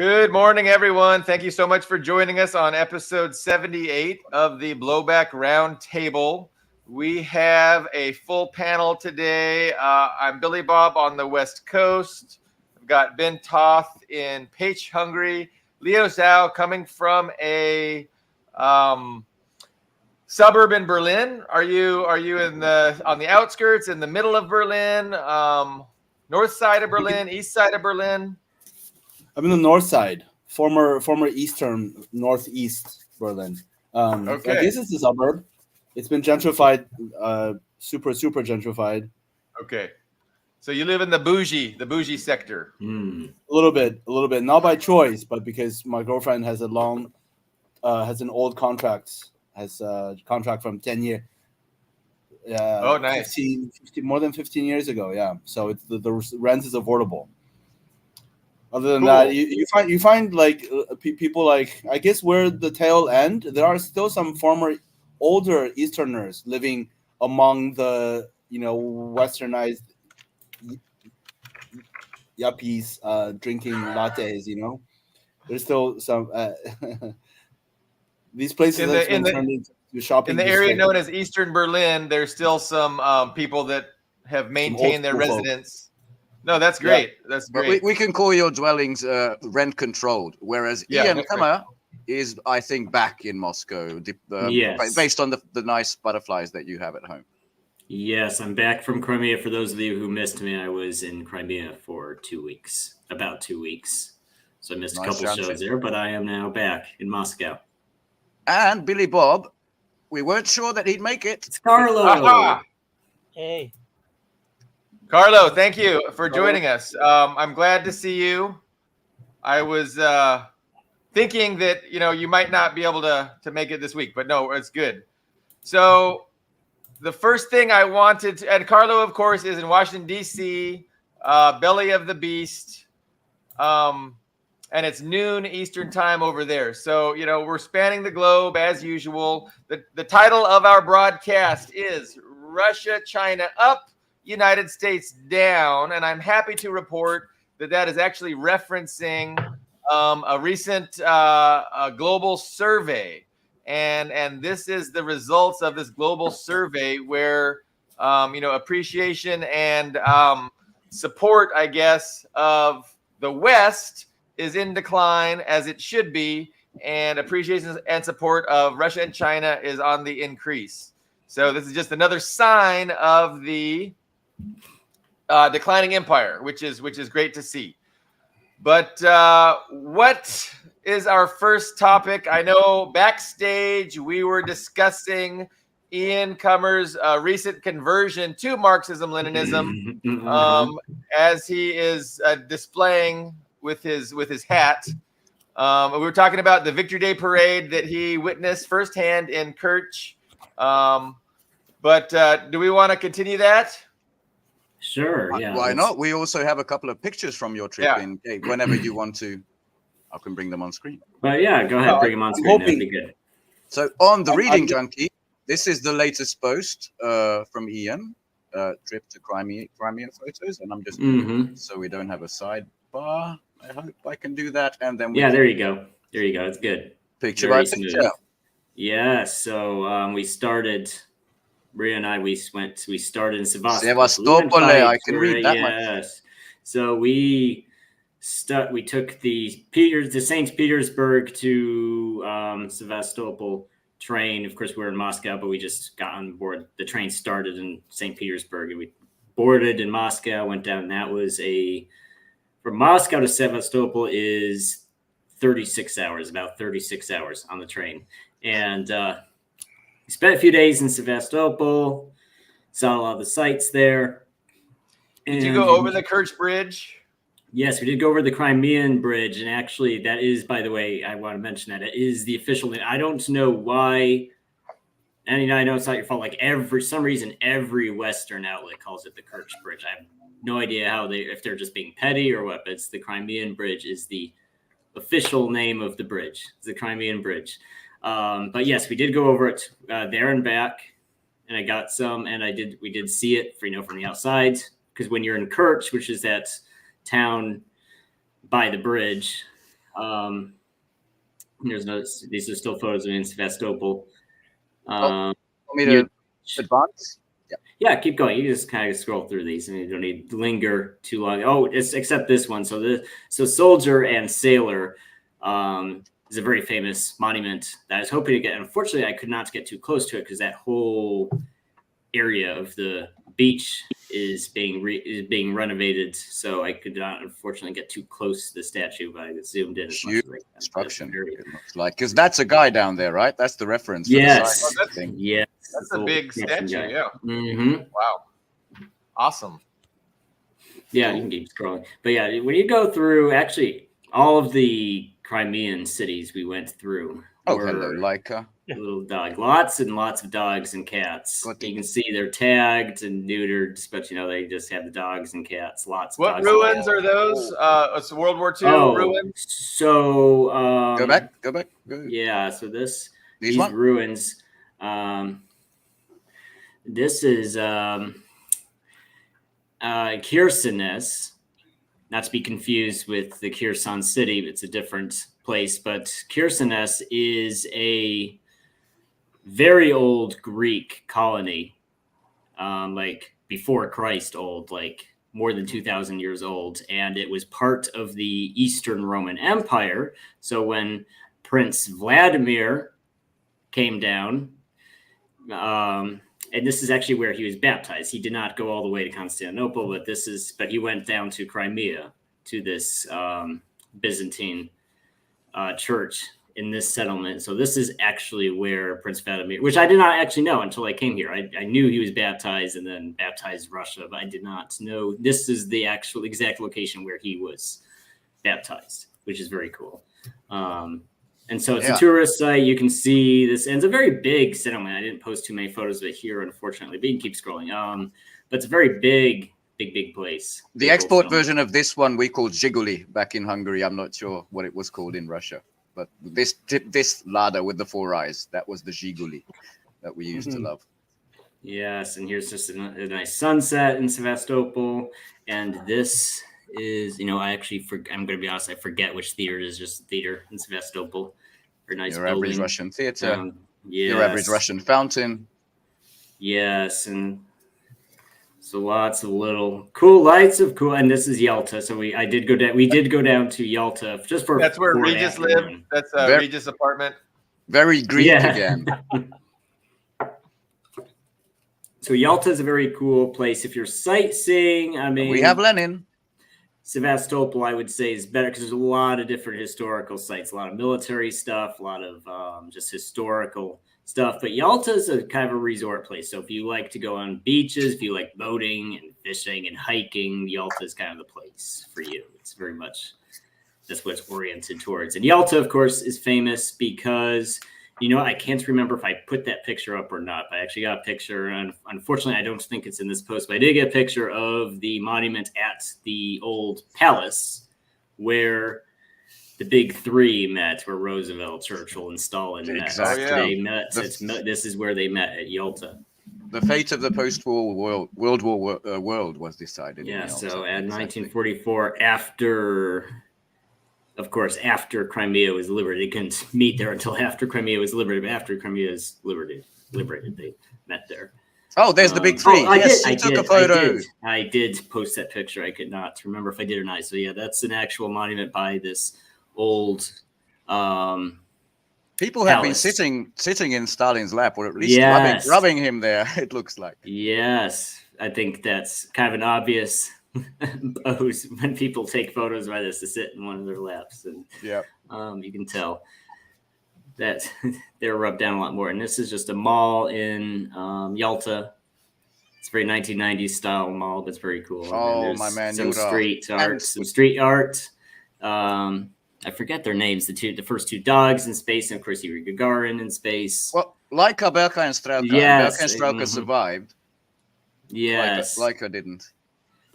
Good morning, everyone. Thank you so much for joining us on episode 78 of the Blowback Roundtable. We have a full panel today. I'm Billy Bob on the West Coast. I've got Ben Toth in Pech, Hungary. Leo Zhao coming from a suburb in Berlin. Are you on the outskirts, in the middle of Berlin, north side of Berlin, east side of Berlin? I'm in the north side, former eastern northeast Berlin. Okay. I guess it's a suburb. It's been gentrified, super gentrified. Okay, so you live in the bougie sector. A little bit, not by choice, but because my girlfriend has has an old contract, contract from 10 years. Oh, nice. 15, more than 15 years ago. Yeah, so it's the rent is affordable. Other than that, you find like people like, I guess where the tail end, there are still some former older Easterners living among the westernized yuppies drinking lattes. There's still some these places have been turned into shopping in the area known as Eastern Berlin. There's still some people that have maintained their residence. No, that's great. Yeah. That's great. But we can call your dwellings rent controlled, whereas Ian Kammer is, I think, back in Moscow, based on the nice butterflies that you have at home. Yes, I'm back from Crimea. For those of you who missed me, I was in Crimea for 2 weeks, about 2 weeks. So I missed a couple shows there, but I am now back in Moscow. And Billy Bob, we weren't sure that he'd make it. It's Carlo. Hey. Carlo, thank you for joining us. I'm glad to see you. I was thinking that you might not be able to make it this week, but no, it's good. So the first thing I wanted to, and Carlo, of course, is in Washington, D.C., belly of the beast, and it's noon Eastern time over there. So, we're spanning the globe as usual. The title of our broadcast is Russia, China Up, United States down, and I'm happy to report that is actually referencing a recent global survey, and this is the results of this global survey where appreciation and support, I guess, of the West is in decline, as it should be, and appreciation and support of Russia and China is on the increase. So this is just another sign of the declining empire, which is great to see. But what is our first topic? I know backstage we were discussing Ian Kammer's recent conversion to Marxism-Leninism, as he is displaying with his hat. We were talking about the Victory Day parade that he witnessed firsthand in Kerch. But do we want to continue that? Sure, yeah. Why not? We also have a couple of pictures from your trip in whenever you want to. I can bring them on screen. But yeah, go ahead, bring them on screen. That'd be good. So on the Reading Junkie, this is the latest post from Ian, trip to Crimea photos, and I'm just so we don't have a sidebar. I hope I can do that, and then there you go. It's good. Picture by picture. Yeah. So we started. Bria and I, we started in Sevastopol. I can read that much. So we took the St. Petersburg to Sevastopol train. Of course, we were in Moscow, but we just got on board. The train started in St. Petersburg, and we boarded in Moscow, went down. And that was from Moscow to Sevastopol is 36 hours, about 36 hours on the train. And we spent a few days in Sevastopol, saw a lot of the sights there. Did you go over the Kerch Bridge? Yes, we did go over the Crimean Bridge. And actually, that is, by the way, I want to mention that it is the official name. I don't know why. And I know it's not your fault. Like for some reason, every Western outlet calls it the Kerch Bridge. I have no idea if they're just being petty or what, but it's the Crimean Bridge is the official name of the bridge. It's the Crimean Bridge. But yes, we did go over it there and back, and I got some, and we did see it from the outside, because when you're in Kerch, which is that town by the bridge, There's no. These are still photos of me in Sevastopol. Want me to advance? Yeah, keep going. You just kind of scroll through these, and you don't need to linger too long. Oh, it's except this one. So Soldier and Sailor is a very famous monument that I was hoping to get. Unfortunately, I could not get too close to it because that whole area of the beach is being renovated. So I could not, unfortunately, get too close to the statue, but I zoomed in as much as I can. Construction, it looks like, because that's a guy down there, right? That's the reference. Yes. For the thing. Yes. That's a big statue. Guy. Yeah. Mm-hmm. Wow. Awesome. Yeah, you can keep scrolling. But yeah, when you go through, actually, all of the Crimean cities we went through. Oh, hello, Leica. Little dog. Lots and lots of dogs and cats. You can see they're tagged and neutered, but they just have the dogs and cats. Lots of What dogs ruins are those? It's World War II ruins? So go back. Yeah, so these ruins. This is Khersones, not to be confused with the Kherson city. It's a different place, but Khersones is a very old Greek colony, like before Christ old, like more than 2,000 years old. And it was part of the Eastern Roman Empire. So when Prince Vladimir came down, and this is actually where he was baptized. He did not go all the way to Constantinople, but he went down to Crimea to this Byzantine church in this settlement. So this is actually where Prince Vladimir, which I did not actually know until I came here. I knew he was baptized and then baptized Russia, but I did not know this is the actual exact location where he was baptized, which is very cool. And so it's a tourist site. You can see this, and it's a very big settlement. I didn't post too many photos of it here, unfortunately, but you can keep scrolling. But it's a very big place. The export version of this one we called Zhiguli back in Hungary. I'm not sure what it was called in Russia, but this Lada with the 4 eyes, that was the Zhiguli that we used to love. Yes, and here's just a nice sunset in Sevastopol, and this is, I'm going to be honest, I forget which theater it is, just a theater in Sevastopol. Very nice Your building. Average Russian theater. Yes. Your average Russian fountain. Yes, and so lots of little cool lights and this is Yalta. So we did go down to Yalta just for. That's where Regis lived. That's Regis' apartment. Very Greek again. So Yalta is a very cool place if you're sightseeing. I mean, we have Lenin. Sevastopol, I would say, is better because there's a lot of different historical sites, a lot of military stuff, a lot of just historical stuff. But Yalta is a kind of a resort place. So if you like to go on beaches, if you like boating and fishing and hiking, Yalta is kind of the place for you. It's very much, that's what it's oriented towards. And Yalta, of course, is famous because, I can't remember if I put that picture up or not. But I actually got a picture, and unfortunately, I don't think it's in this post, but I did get a picture of the monument at the old palace where the big three met, where Roosevelt, Churchill, and Stalin met. Exactly. They met. This is where they met, at Yalta. The fate of the post-war world world was decided. Yeah. So at 1944, after Crimea was liberated, they couldn't meet there until after Crimea was liberated. But after Crimea was liberated, they met there. Oh, there's the big three. I took a photo. I did post that picture. I could not remember if I did or not. So yeah, that's an actual monument by this old. People have been sitting in Stalin's lap, or at least rubbing him there. It looks like. Yes, I think that's kind of an obvious pose when people take photos by this, to sit in one of their laps, and you can tell that they're rubbed down a lot more. And this is just a mall in Yalta. It's a very 1990s style mall, but it's very cool. Oh, my man! Some street art. I forget their names. The first two dogs in space, and of course Yuri Gagarin in space. Well, Laika, Belka, and Strelka. Yes, Belka and Strelka survived. Yes, Laika didn't.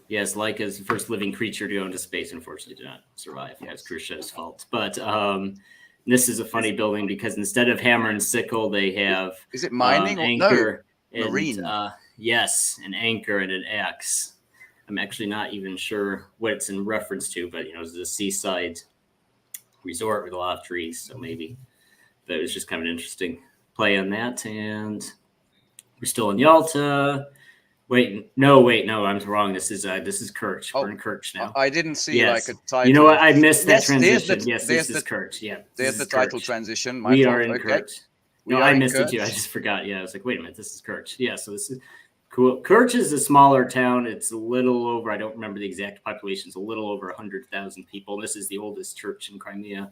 Yes, Laika is the first living creature to go into space. Unfortunately, did not survive. Yeah, it's Khrushchev's fault. But this is a funny building because instead of hammer and sickle, they have is it mining anchor? No, marine. Yes, an anchor and an axe. I'm actually not even sure what it's in reference to, but it's a seaside resort with a lot of trees. So maybe that was just kind of an interesting play on that. And we're still in Yalta. Wait, no, I'm wrong. This is Kerch. We're in Kerch now. I didn't see like a title. You know what? I missed that transition. This is Kerch. Yeah, there's the title transition. We are in Kerch. No, I missed Kerch. it too. I just forgot. Yeah, I was like, wait a minute, this is Kerch. Yeah, so this is cool. Kerch is a smaller town. It's a little over, I don't remember the exact population. It's a little over 100,000 people. This is the oldest church in Crimea.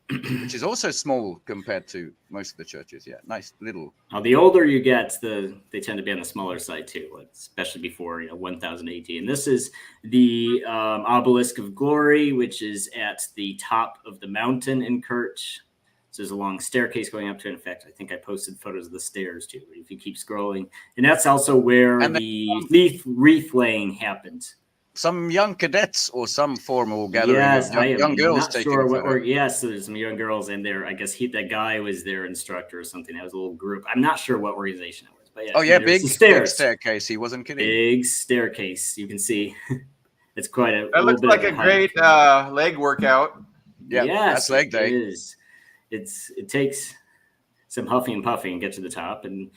Which is also small compared to most of the churches. Yeah, nice little. The older you get, they tend to be on the smaller side too, like especially before 1000 AD. And this is the Obelisk of Glory, which is at the top of the mountain in Kerch. So there's a long staircase going up to it. In fact, I think I posted photos of the stairs too. If you keep scrolling, and that's also where the wreath laying happened. Some young cadets or some formal gathering of young girls taking a photo. Yes, so there's some young girls in there. I guess that guy was their instructor or something. That was a little group. I'm not sure what organization it was, but yeah. Big staircase. He wasn't kidding. Big staircase. You can see it's quite a. That looks like a great leg workout. Yeah, yes, that's leg day. It is. It takes some huffing and puffing and get to the top, and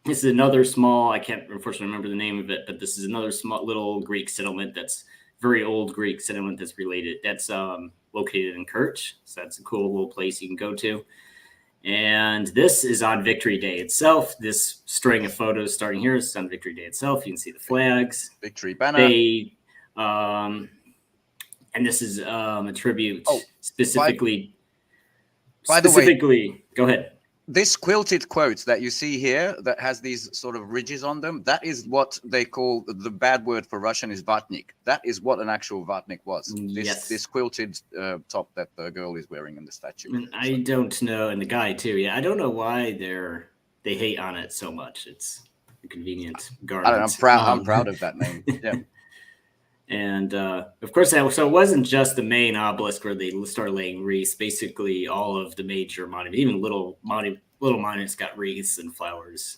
this is another small, I can't unfortunately remember the name of it, but this is another small little Greek settlement that's very old Greek settlement that's located in Kerch. So that's a cool little place you can go to. And this is on Victory Day itself. This string of photos starting here is on Victory Day itself. You can see the flags. Victory banner. And this is a tribute specifically. By the way, go ahead. This quilted quote that you see here that has these sort of ridges on them, that is what they call, the bad word for Russian is vatnik. That is what an actual vatnik was. This quilted top that the girl is wearing in the statue. I don't know, and the guy too. Yeah, I don't know why they hate on it so much. It's a convenient garment. I don't know, I'm proud of that name. Yeah. And of course, so it wasn't just the main obelisk where they started laying wreaths. Basically, all of the major monuments, even little monuments, got wreaths and flowers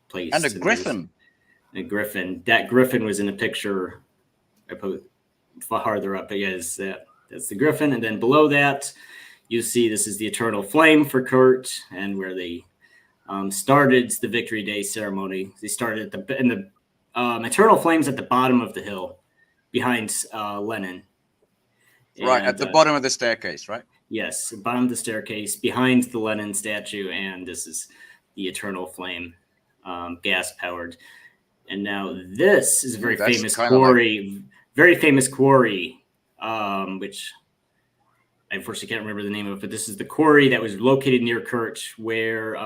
placed. And a griffin. A griffin. That griffin was in a picture I put farther up. But yes, that's the griffin. And then below that, you see this is the eternal flame for Kurt, and where they started the Victory Day ceremony. They started at the eternal flames at the bottom of the hill, behind Lenin. Right, at the bottom of the staircase, right? Yes, bottom of the staircase, behind the Lenin statue, and this is the eternal flame, gas-powered. And now this is a very famous quarry, which I unfortunately can't remember the name of, but this is the quarry that was located near Kerch, where...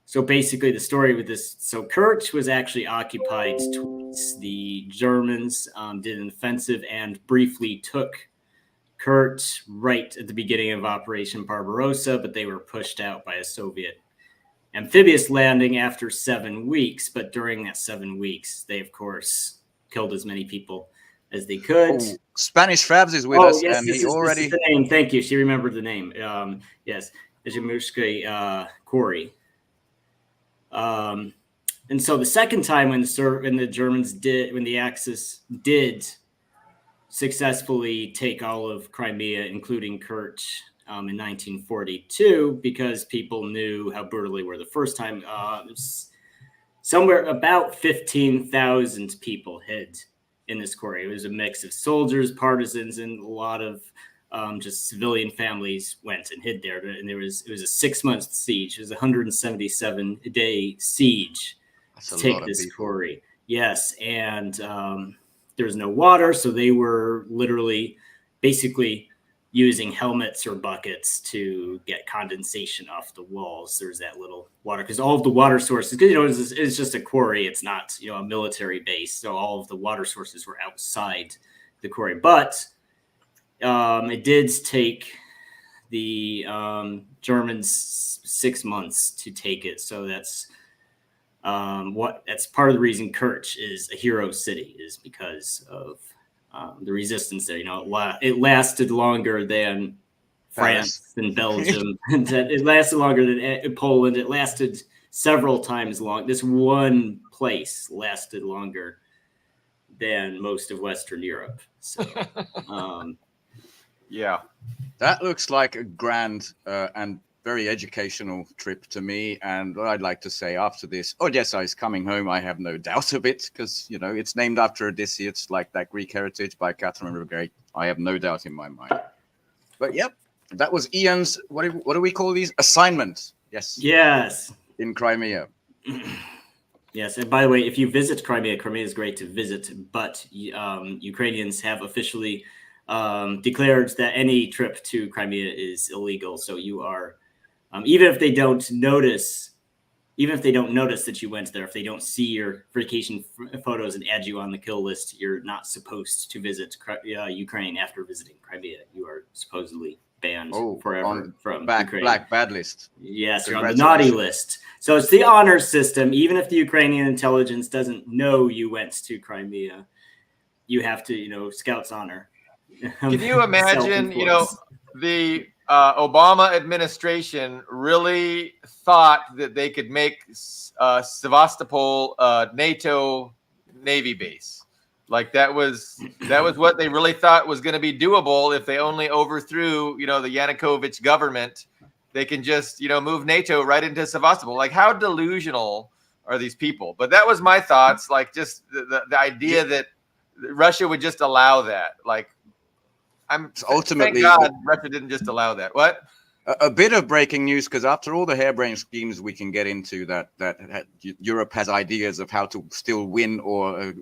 So basically, the story with this, so Kerch was actually occupied twice. The Germans did an offensive and briefly took Kerch right at the beginning of Operation Barbarossa, but they were pushed out by a Soviet amphibious landing after 7 weeks. But during that 7 weeks, they, of course, killed as many people as they could. Oh, Spanish Fabs is with us, yes, and this is the name. Thank you. She remembered the name. Yes, Ejimushka Quarry. And so the second time when the Axis did successfully take all of Crimea, including Kerch, in 1942, because people knew how brutal they were the first time, somewhere about 15,000 people hid in this quarry. It was a mix of soldiers, partisans, and a lot of just civilian families went and hid there. And it was a 6-month siege. It was a 177-day siege to take this quarry. Yes, and there was no water, so they were literally basically using helmets or buckets to get condensation off the walls. There's that little water, because all of the water sources, because it's just a quarry, it's not a military base, so all of the water sources were outside the quarry. But it did take the Germans 6 months to take it, so that's part of the reason Kerch is a hero city, is because of the resistance there. It lasted longer than France and Belgium. It lasted longer than Poland. It lasted several times long. This one place lasted longer than most of Western Europe. So, yeah. That looks like a grand and very educational trip to me. And what I'd like to say after this, Odessa is coming home. I have no doubt of it because, you know, it's named after Odysseus, like that Greek heritage by Catherine the Great. I have no doubt in my mind. But yep, that was Ian's, what do we call these? Assignments. Yes. Yes. In Crimea. Yes, and by the way, if you visit Crimea, Crimea is great to visit, but Ukrainians have officially declared that any trip to Crimea is illegal. So you are, even if they don't notice that you went there, if they don't see your vacation photos and add you on the kill list, you're not supposed to visit Ukraine after visiting Crimea. You are supposedly banned forever from Ukraine. Black bad list. Yes, you're on the naughty list. So it's the honor system. Even if the Ukrainian intelligence doesn't know you went to Crimea, you have to, Scouts honor. Can you imagine, the Obama administration really thought that they could make Sevastopol NATO Navy base. Like that was what they really thought was going to be doable if they only overthrew, the Yanukovych government. They can just, move NATO right into Sevastopol. Like, how delusional are these people? But that was my thoughts. Like, just the idea that Russia would just allow that. Like, ultimately, thank God Russia didn't just allow that. What? A bit of breaking news, because after all the harebrained schemes we can get into, that Europe has ideas of how to still win or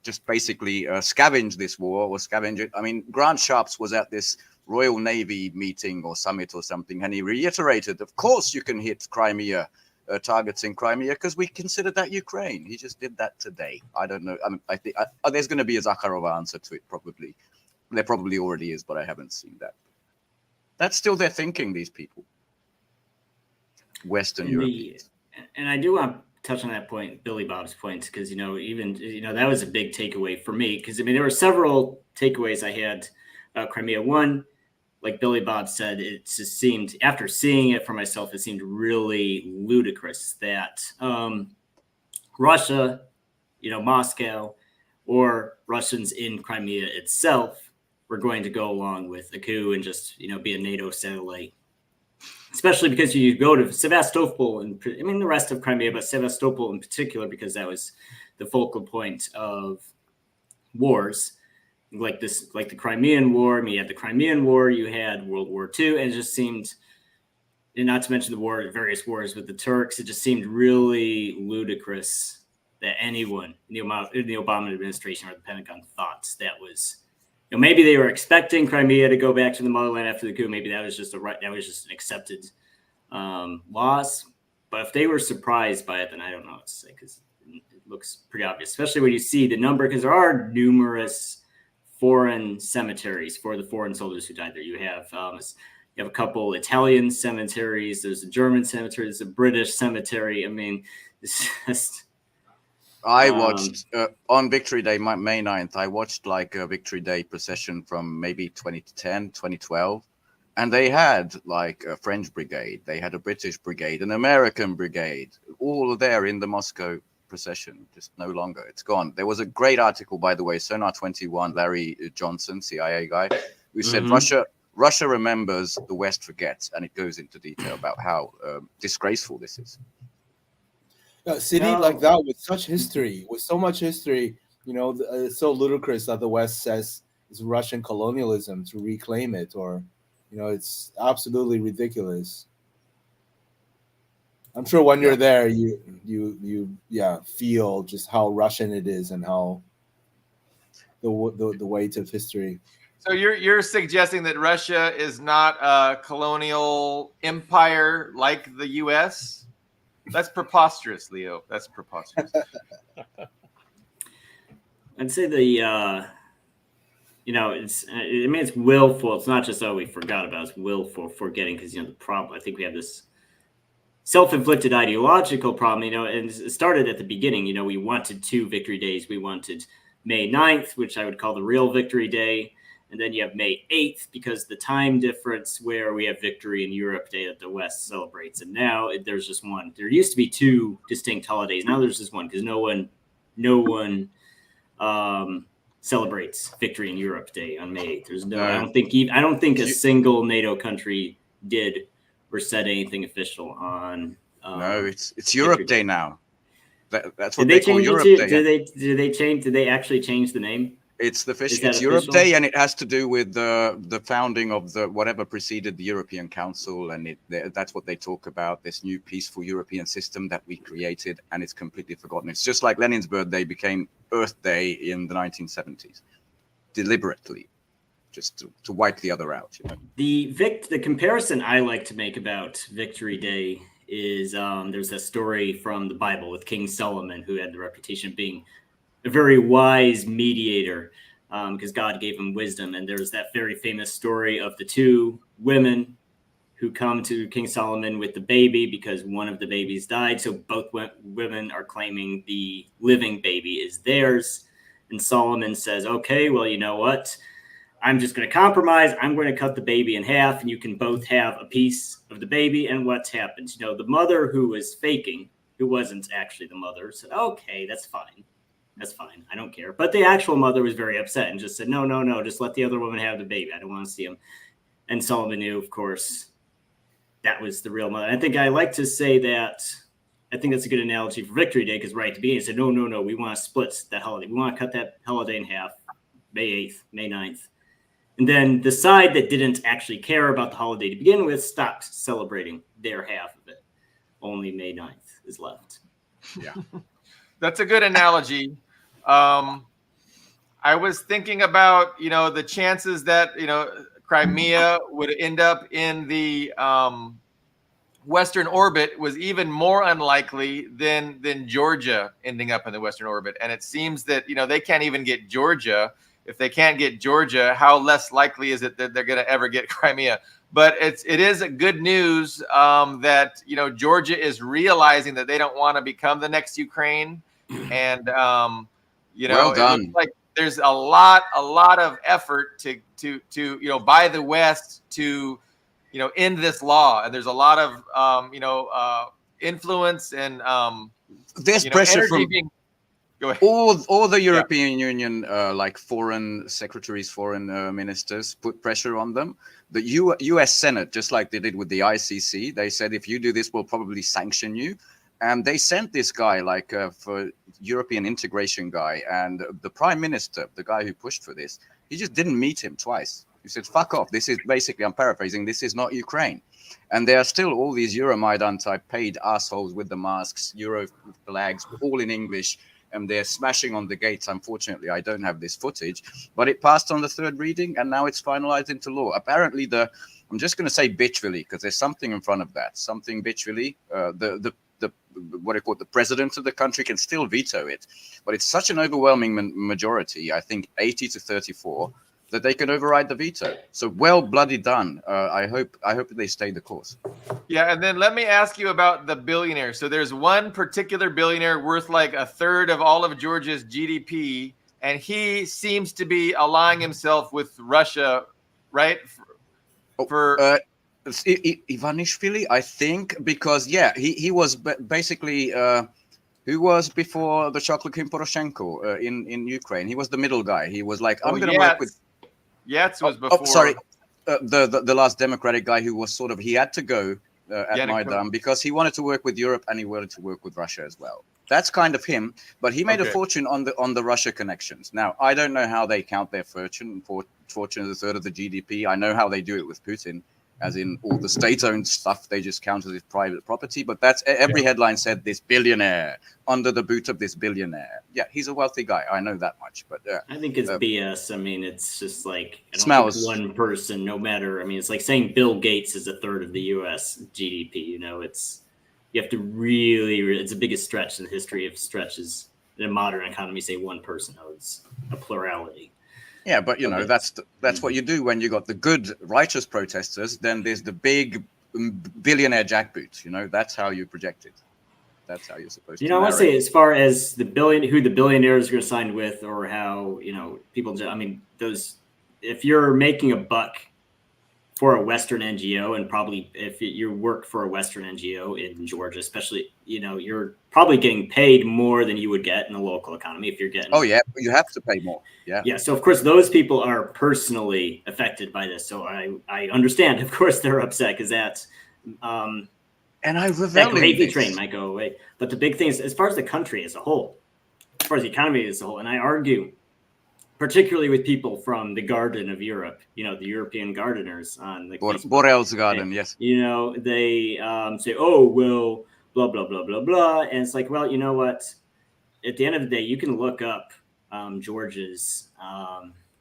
just basically scavenge this war or scavenge it. I mean, Grant Sharps was at this Royal Navy meeting or summit or something, and he reiterated, of course you can hit Crimea, targets in Crimea, because we consider that Ukraine. He just did that today. I don't know. I think there's going to be a Zakharov answer to it, probably. There probably already is, but I haven't seen that. That's still their thinking, these people. Western Europeans. And I do want to touch on that point, Billy Bob's point, because, even that was a big takeaway for me, because, there were several takeaways I had about Crimea. One, like Billy Bob said, it just seemed, after seeing it for myself, it seemed really ludicrous that Russia, Moscow, or Russians in Crimea itself were going to go along with a coup and just, be a NATO satellite. Especially because you go to Sevastopol and the rest of Crimea, but Sevastopol in particular, because that was the focal point of wars like the Crimean War. You had the Crimean War, you had World War II, and it just seemed, and not to mention the various wars with the Turks, it just seemed really ludicrous that anyone in the Obama administration or the Pentagon thought that was, maybe they were expecting Crimea to go back to the motherland after the coup. Maybe that was just an accepted loss. But if they were surprised by it, then I don't know what to say, because it looks pretty obvious, especially when you see the number, because there are numerous foreign cemeteries for the foreign soldiers who died there. You have a couple Italian cemeteries. There's a German cemetery. There's a British cemetery. It's just. I watched on Victory Day, May 9th, I watched like a Victory Day procession from maybe 2010, 2012. And they had like a French brigade. They had a British brigade, an American brigade, all there in the Moscow procession. Just no longer. It's gone. There was a great article, by the way, Sonar 21, Larry Johnson, CIA guy, who said Russia remembers, the West forgets. And it goes into detail about how disgraceful this is. A city like that with such history, with so much history, it's so ludicrous that the West says it's Russian colonialism to reclaim it, or, it's absolutely ridiculous. I'm sure when you're there, you feel just how Russian it is and how the weight of history. So you're suggesting that Russia is not a colonial empire like the U.S.? That's preposterous, Leo. That's preposterous. I'd say it's willful. It's not just, we forgot about it. It's willful forgetting, because, the problem, I think we have this self-inflicted ideological problem, and it started at the beginning. We wanted 2 victory days. We wanted May 9th, which I would call the real victory day. And then you have May 8th, because the time difference where we have Victory in Europe Day that the West celebrates. And now there's just one. There used to be 2 distinct holidays. Now there's just one, because no one celebrates Victory in Europe Day on May 8th. There's no, No. I don't think a single NATO country did or said anything official on. No, it's Europe Day now. That's what Did they call change Europe it to? Day. Did they actually change the name? It's the Is that it's Europe official? Day, and it has to do with the founding of the whatever preceded the European Council, and that's what they talk about, this new peaceful European system that we created, and it's completely forgotten. It's just like Lenin's birthday became Earth Day in the 1970s, deliberately, just to wipe the other out. You know? The comparison I like to make about Victory Day is there's a story from the Bible with King Solomon, who had the reputation of being a very wise mediator, because God gave him wisdom. And there's that very famous story of the two women who come to King Solomon with the baby because one of the babies died. So both women are claiming the living baby is theirs. And Solomon says, okay, well, you know what? I'm just going to compromise. I'm going to cut the baby in half, and you can both have a piece of the baby. And what happens? You know, the mother who was faking, who wasn't actually the mother, said, okay, that's fine. That's fine. I don't care. But the actual mother was very upset and just said, no, just let the other woman have the baby. I don't want to see him. And Solomon knew, of course, that was the real mother. I think I like to say that, I think that's a good analogy for Victory Day, because right at the beginning, he said, no, we want to split that holiday. We want to cut that holiday in half, May 8th, May 9th. And then the side that didn't actually care about the holiday to begin with stopped celebrating their half of it. Only May 9th is left. Yeah. That's a good analogy. I was thinking about, the chances that, Crimea would end up in the Western orbit was even more unlikely than Georgia ending up in the Western orbit. And it seems that, they can't even get Georgia. If they can't get Georgia, how less likely is it that they're going to ever get Crimea? But it is good news that, Georgia is realizing that they don't want to become the next Ukraine. And, well done. It looks like there's a lot of effort to by the West to, end this law. And there's a lot of, influence and, there's pressure from go ahead. all the European Union, like foreign secretaries, foreign ministers, put pressure on them. The U.S. Senate, just like they did with the ICC, they said, if you do this, we'll probably sanction you. And they sent this guy, for European integration guy, and the prime minister, the guy who pushed for this, he just didn't meet him twice. He said, fuck off. This is basically, I'm paraphrasing, this is not Ukraine. And there are still all these Euromaidan type paid assholes with the masks, Euro flags, all in English, and they're smashing on the gates. Unfortunately, I don't have this footage, but it passed on the third reading, and now it's finalized into law. Apparently, I'm just going to say bitchvilly, because there's something in front of that, something bitchvilly. What do you call it? The president of the country can still veto it, but it's such an overwhelming majority, I think 80 to 34, that they can override the veto. So well bloody done. I hope they stay the course. Yeah, and then let me ask you about the billionaires. So there's one particular billionaire worth like a third of all of Georgia's GDP, and he seems to be allying himself with Russia, right? Ivanishvili, I think, because he was basically who was before the Chocolate King Poroshenko in Ukraine. He was the middle guy. He was like, I'm going to work with. Yats was before. Oh, sorry, the last Democratic guy who was sort of, he had to go at Maidan because he wanted to work with Europe and he wanted to work with Russia as well. That's kind of him, but he made a fortune on the Russia connections. Now, I don't know how they count their fortune as a third of the GDP. I know how they do it with Putin, as in all the state-owned stuff, they just count as if private property. But that's every headline said this billionaire under the boot of this billionaire. Yeah, he's a wealthy guy. I know that much. But I think it's BS. I mean, it's just like smells one person, no matter. I mean, it's like saying Bill Gates is a third of the U.S. GDP. You have to really, it's the biggest stretch in the history of stretches in a modern economy. Say one person owns a plurality. Yeah, but that's what you do when you got the good righteous protesters. Then there's the big billionaire jackboot. That's how you project it. That's how you're supposed to. I want to say, as far as who the billionaires are signed with, or how people. I mean, those. If you're making a buck for a Western NGO, and probably if you work for a Western NGO in Georgia, especially, you're probably getting paid more than you would get in the local economy if you're getting. Oh yeah, you have to pay more. Yeah. Yeah. So of course those people are personally affected by this. So I understand. Of course they're upset because that's. And I revel that in gravy this. train might go away. But the big thing is, as far as the country as a whole, as far as the economy as a whole, and I argue, particularly with people from the Garden of Europe, the European gardeners on the Borel's garden, yes. They say, oh, well, blah, blah, blah, blah, blah. And it's like, well, you know what? At the end of the day, you can look up Georgia's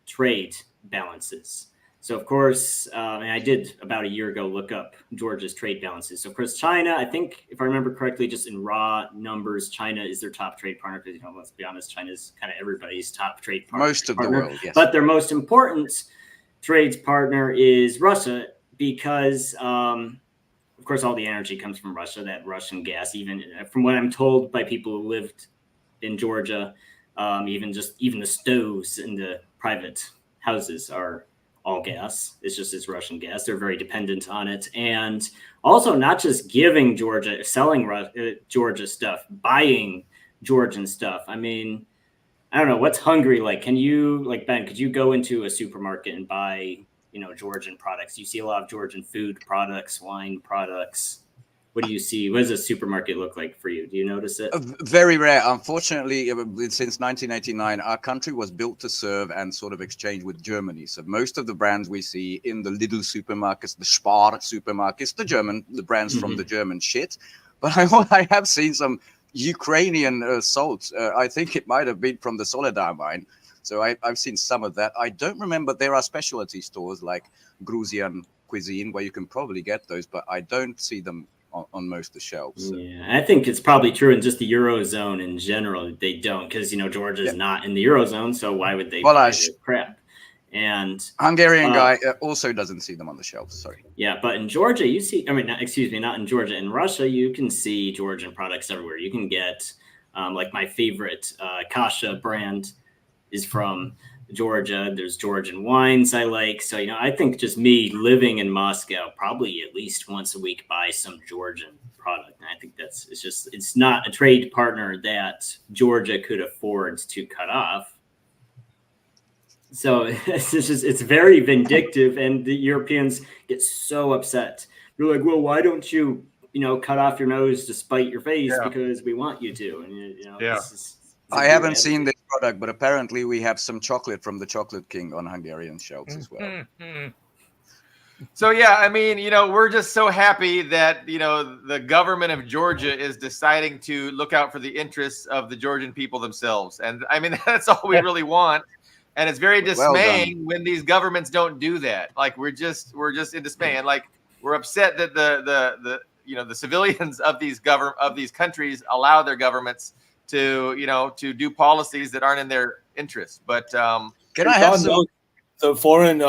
trade balances. So, of course, and I did about a year ago look up Georgia's trade balances. So, of course, China, I think, if I remember correctly, just in raw numbers, China is their top trade partner because, let's be honest, China's kind of everybody's top trade partner. Most of the world, yes. But their most important trade partner is Russia because, of course, all the energy comes from Russia, that Russian gas. Even from what I'm told by people who lived in Georgia, even the stoves in the private houses are all gas. It's Russian gas. They're very dependent on it. And also not just giving Georgia, selling Georgia stuff, buying Georgian stuff. I mean, I don't know, what's Hungary like? Can you, like Ben, could you go into a supermarket and buy, Georgian products? You see a lot of Georgian food products, wine products. What do you see? What does a supermarket look like for you? Do you notice it? Very rare. Unfortunately, since 1989, our country was built to serve and sort of exchange with Germany. So most of the brands we see in the Lidl supermarkets, the Spar supermarkets, the brands from the German shit. But I have seen some Ukrainian salt. I think it might have been from the Soledar mine. So I've seen some of that. I don't remember. There are specialty stores like Gruzian cuisine where you can probably get those, but I don't see them on most of the shelves. So. Yeah, I think it's probably true in just the Eurozone in general. They don't, because Georgia is not in the Eurozone, so why would they buy this crap? And Hungarian guy also doesn't see them on the shelves. Sorry. Yeah, but in Georgia, you see. Not in Georgia. In Russia, you can see Georgian products everywhere. You can get like my favorite Kasha brand is from Georgia. There's Georgian wines I like. So, I think just me living in Moscow, probably at least once a week, buy some Georgian product. And I think it's not a trade partner that Georgia could afford to cut off. So it's very vindictive, and the Europeans get so upset. They're like, well, why don't you, cut off your nose to spite your face because we want you to. And, I haven't seen this product, but apparently we have some chocolate from the Chocolate King on Hungarian shelves as well. So, we're just so happy that, the government of Georgia is deciding to look out for the interests of the Georgian people themselves. And that's all we really want. And it's very dismaying when these governments don't do that. Like we're just in dismay. And like, we're upset that the civilians of these countries allow their governments to do policies that aren't in their interest. But can I have some? The foreign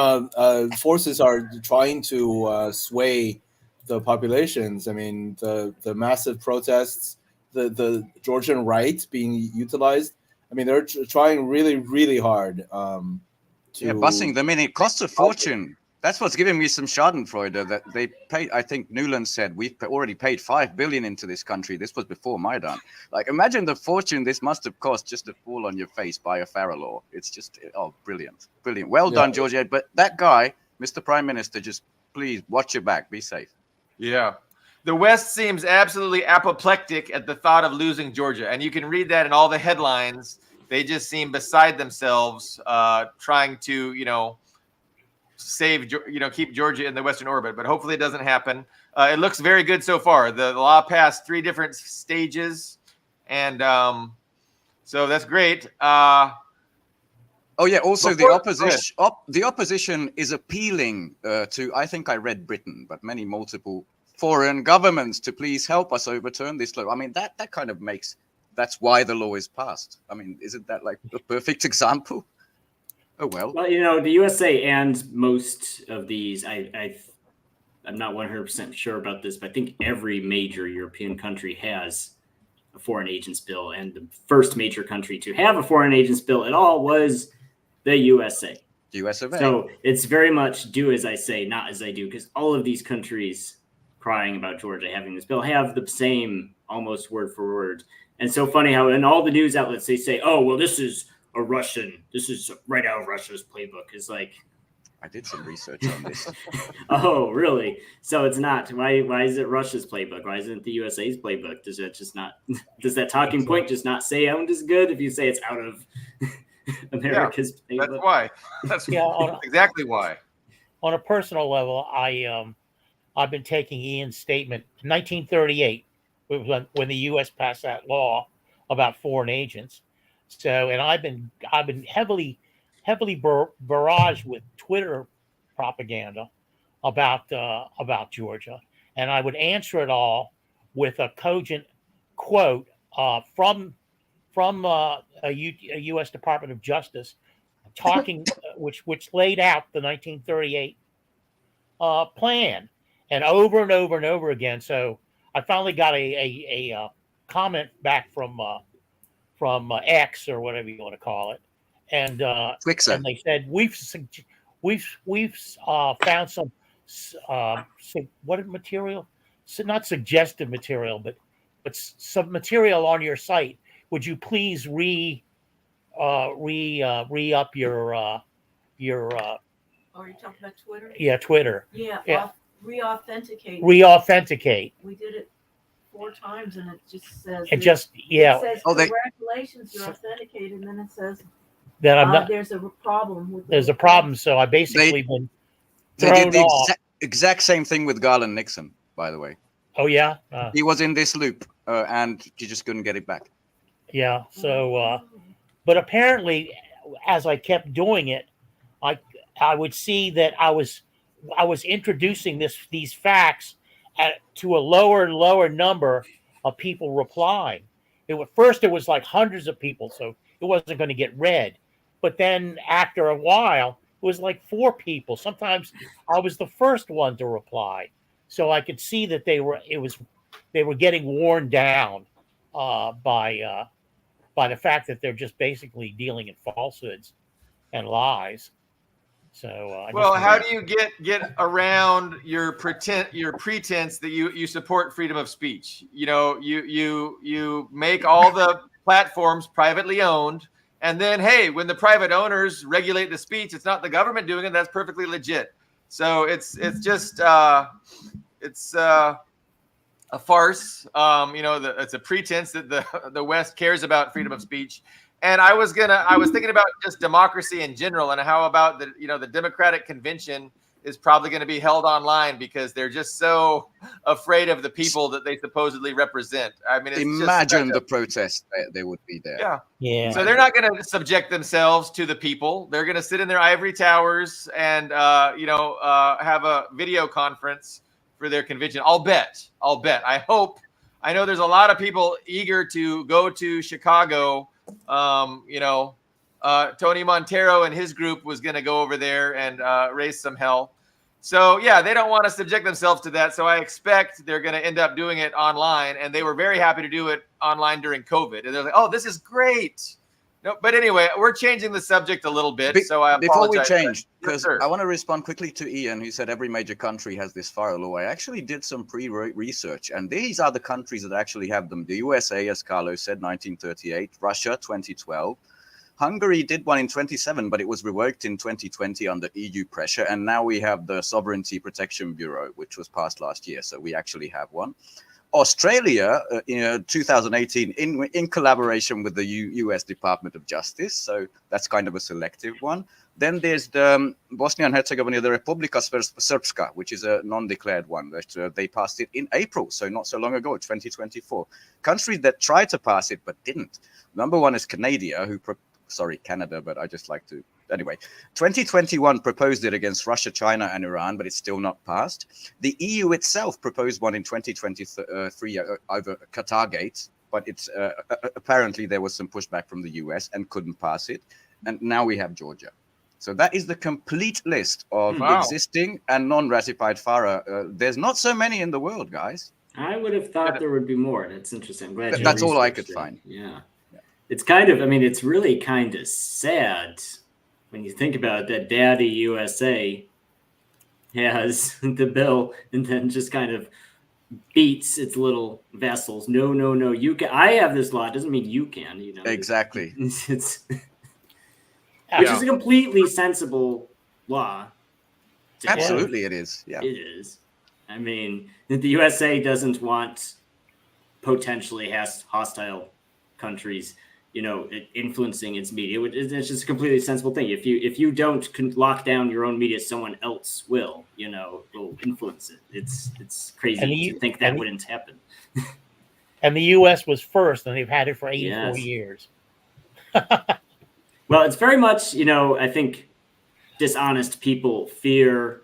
forces are trying to sway the populations. I mean, the massive protests, the Georgian right being utilized. I mean, they're trying really, really hard busing them in. It costs a fortune. That's what's giving me some schadenfreude, that they paid. I think Nuland said we've already paid $5 billion into this country. This was before Maidan. Like, imagine the fortune this must have cost just to fall on your face by a Farrell. It's just, brilliant. Well done, Georgia. But that guy, Mr. Prime Minister, just please watch your back. Be safe. Yeah. The West seems absolutely apoplectic at the thought of losing Georgia. And you can read that in all the headlines. They just seem beside themselves, trying to, keep Georgia in the Western orbit, but hopefully it doesn't happen. It looks very good so far. The law passed 3 different stages, and so that's great. Also, the opposition is appealing to, I think I read Britain, but multiple foreign governments to please help us overturn this law. I mean, that kind of that's why the law is passed. I mean, isn't that like a perfect example? Oh, well. Well, the USA and most of these, I'm not 100% sure about this, but I think every major European country has a foreign agents bill. And the first major country to have a foreign agents bill at all was the USA. US of A. So it's very much do as I say, not as I do, because all of these countries crying about Georgia having this bill have the same almost word for word. And so funny how in all the news outlets they say, oh, well, this is right out of Russia's playbook. It's like, I did some research on this. oh, really? So it's not. Why is it Russia's playbook? Why isn't it the USA's playbook? Does that talking point just not sound as good if you say it's out of America's playbook? That's why. That's exactly why. On a personal level, I've been taking Ian's statement. 1938, when the U.S. passed that law about foreign agents. So, and I've been heavily barraged with Twitter propaganda about Georgia, and I would answer it all with a cogent quote from a U.S. Department of Justice talking, which laid out the 1938 plan, and over and over and over again. So I finally got a comment back from X or whatever you want to call it, and they said we've found some what material, not suggestive material, but some material on your site. Would you please re up your Oh, you're talking about Twitter? Yeah, Twitter. Yeah. Re-authenticate. Re-authenticate. We did it 4 times, and it just says. It says congratulations, you're authenticated, and then it says that I'm not. There's a problem. There's a problem, so I basically been They thrown did the off. exact same thing with Garland Nixon, by the way. Oh yeah. He was in this loop, and he just couldn't get it back. Yeah. So, but apparently, as I kept doing it, I would see that I was introducing these facts to a lower and lower number of people replying. First it was like hundreds of people, so it wasn't going to get read. But then after a while, it was like 4 people. Sometimes I was the first one to reply, so I could see that they were getting worn down by the fact that they're just basically dealing in falsehoods and lies. So, how do you get around your pretense that you support freedom of speech? You know, you make all the platforms privately owned, and then hey, when the private owners regulate the speech, it's not the government doing it. That's perfectly legit. So it's just a farce. It's a pretense that the West cares about freedom of speech. And I was thinking about just democracy in general, and how about the Democratic convention is probably going to be held online because they're just so afraid of the people that they supposedly represent. I mean, imagine the protest they would be there. Yeah. So they're not going to subject themselves to the people. They're going to sit in their ivory towers and have a video conference for their convention. I'll bet. I know there's a lot of people eager to go to Chicago. Tony Montero and his group was going to go over there and raise some hell. So yeah, they don't want to subject themselves to that. So I expect they're going to end up doing it online, and they were very happy to do it online during COVID. And they're like, "Oh, this is great." No, but anyway, we're changing the subject a little bit. So I apologize. Before we change, because yes, I want to respond quickly to Ian, who said every major country has this fire law. I actually did some pre-research, and these are the countries that actually have them. The USA, as Carlos said, 1938. Russia, 2012. Hungary did one in 2017, but it was reworked in 2020 under EU pressure. And now we have the Sovereignty Protection Bureau, which was passed last year. So we actually have one. Australia in 2018 in collaboration with the US Department of Justice. So that's kind of a selective one. Then there's the Bosnia and Herzegovina, the Republika Srpska, which is a non-declared one. That they passed it in April, so not so long ago, 2024. Countries that tried to pass it but didn't. Number one is Canada, Canada, but I just like to. Anyway, 2021 proposed it against Russia, China, and Iran, but it's still not passed. The EU itself proposed one in 2023 over Qatargate, but it's apparently there was some pushback from the US and couldn't pass it. And now we have Georgia. So that is the complete list of existing and non-ratified FARA. There's not so many in the world, guys. I would have thought there would be more. That's interesting. I'm glad that's all I could find. Yeah. It's kind of, it's really kind of sad when you think about it, that Daddy USA has the bill and then just kind of beats its little vassals. No, no, no. You can. I have this law. It doesn't mean you can. You know. Exactly. It's Yeah. which is a completely sensible law. to have. Absolutely, it is. Yeah. It is. I mean, the USA doesn't want potentially hostile countries, influencing its media. It's just a completely sensible thing. If you don't lock down your own media, someone else will influence it. It's crazy to think that wouldn't happen. And the U.S. was first, and they've had it for 84 Yes. years. Well, it's very much, I think dishonest people fear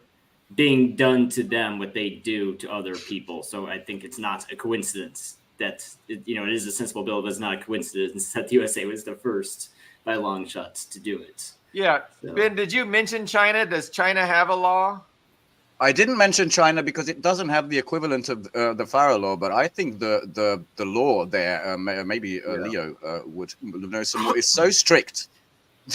being done to them what they do to other people. So I think it's not a coincidence that it is a sensible bill, but it's not a coincidence that the USA was the first by a long shot to do it. Yeah. So. Ben, did you mention China? Does China have a law? I didn't mention China because it doesn't have the equivalent of the FARA law, but I think the law there, maybe Leo would know some more, is so strict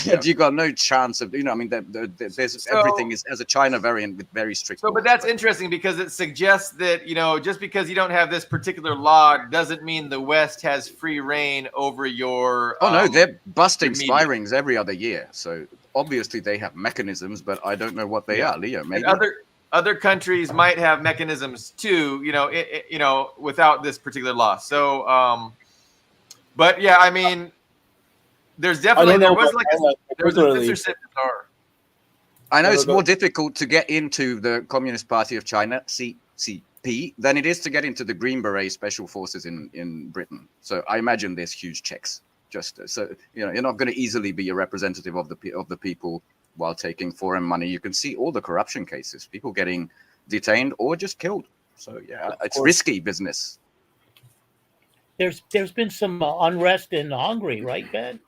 that you got no chance of, I mean, there's everything has a China variant with very strict laws. But that's interesting because it suggests that, just because you don't have this particular law doesn't mean the West has free reign over your... Oh, no, they're busting spy rings every other year. So obviously they have mechanisms, but I don't know what they are, Leo. Maybe. And other countries might have mechanisms too, without this particular law. So, but yeah, I mean, there was a censorship. I know it's more difficult to get into the Communist Party of China, CCP, than it is to get into the Green Beret Special Forces in Britain. So I imagine there's huge checks. Just so you're not going to easily be a representative of the people while taking foreign money. You can see all the corruption cases, people getting detained or just killed. So yeah, it's risky business. There's been some unrest in Hungary, right, Ben?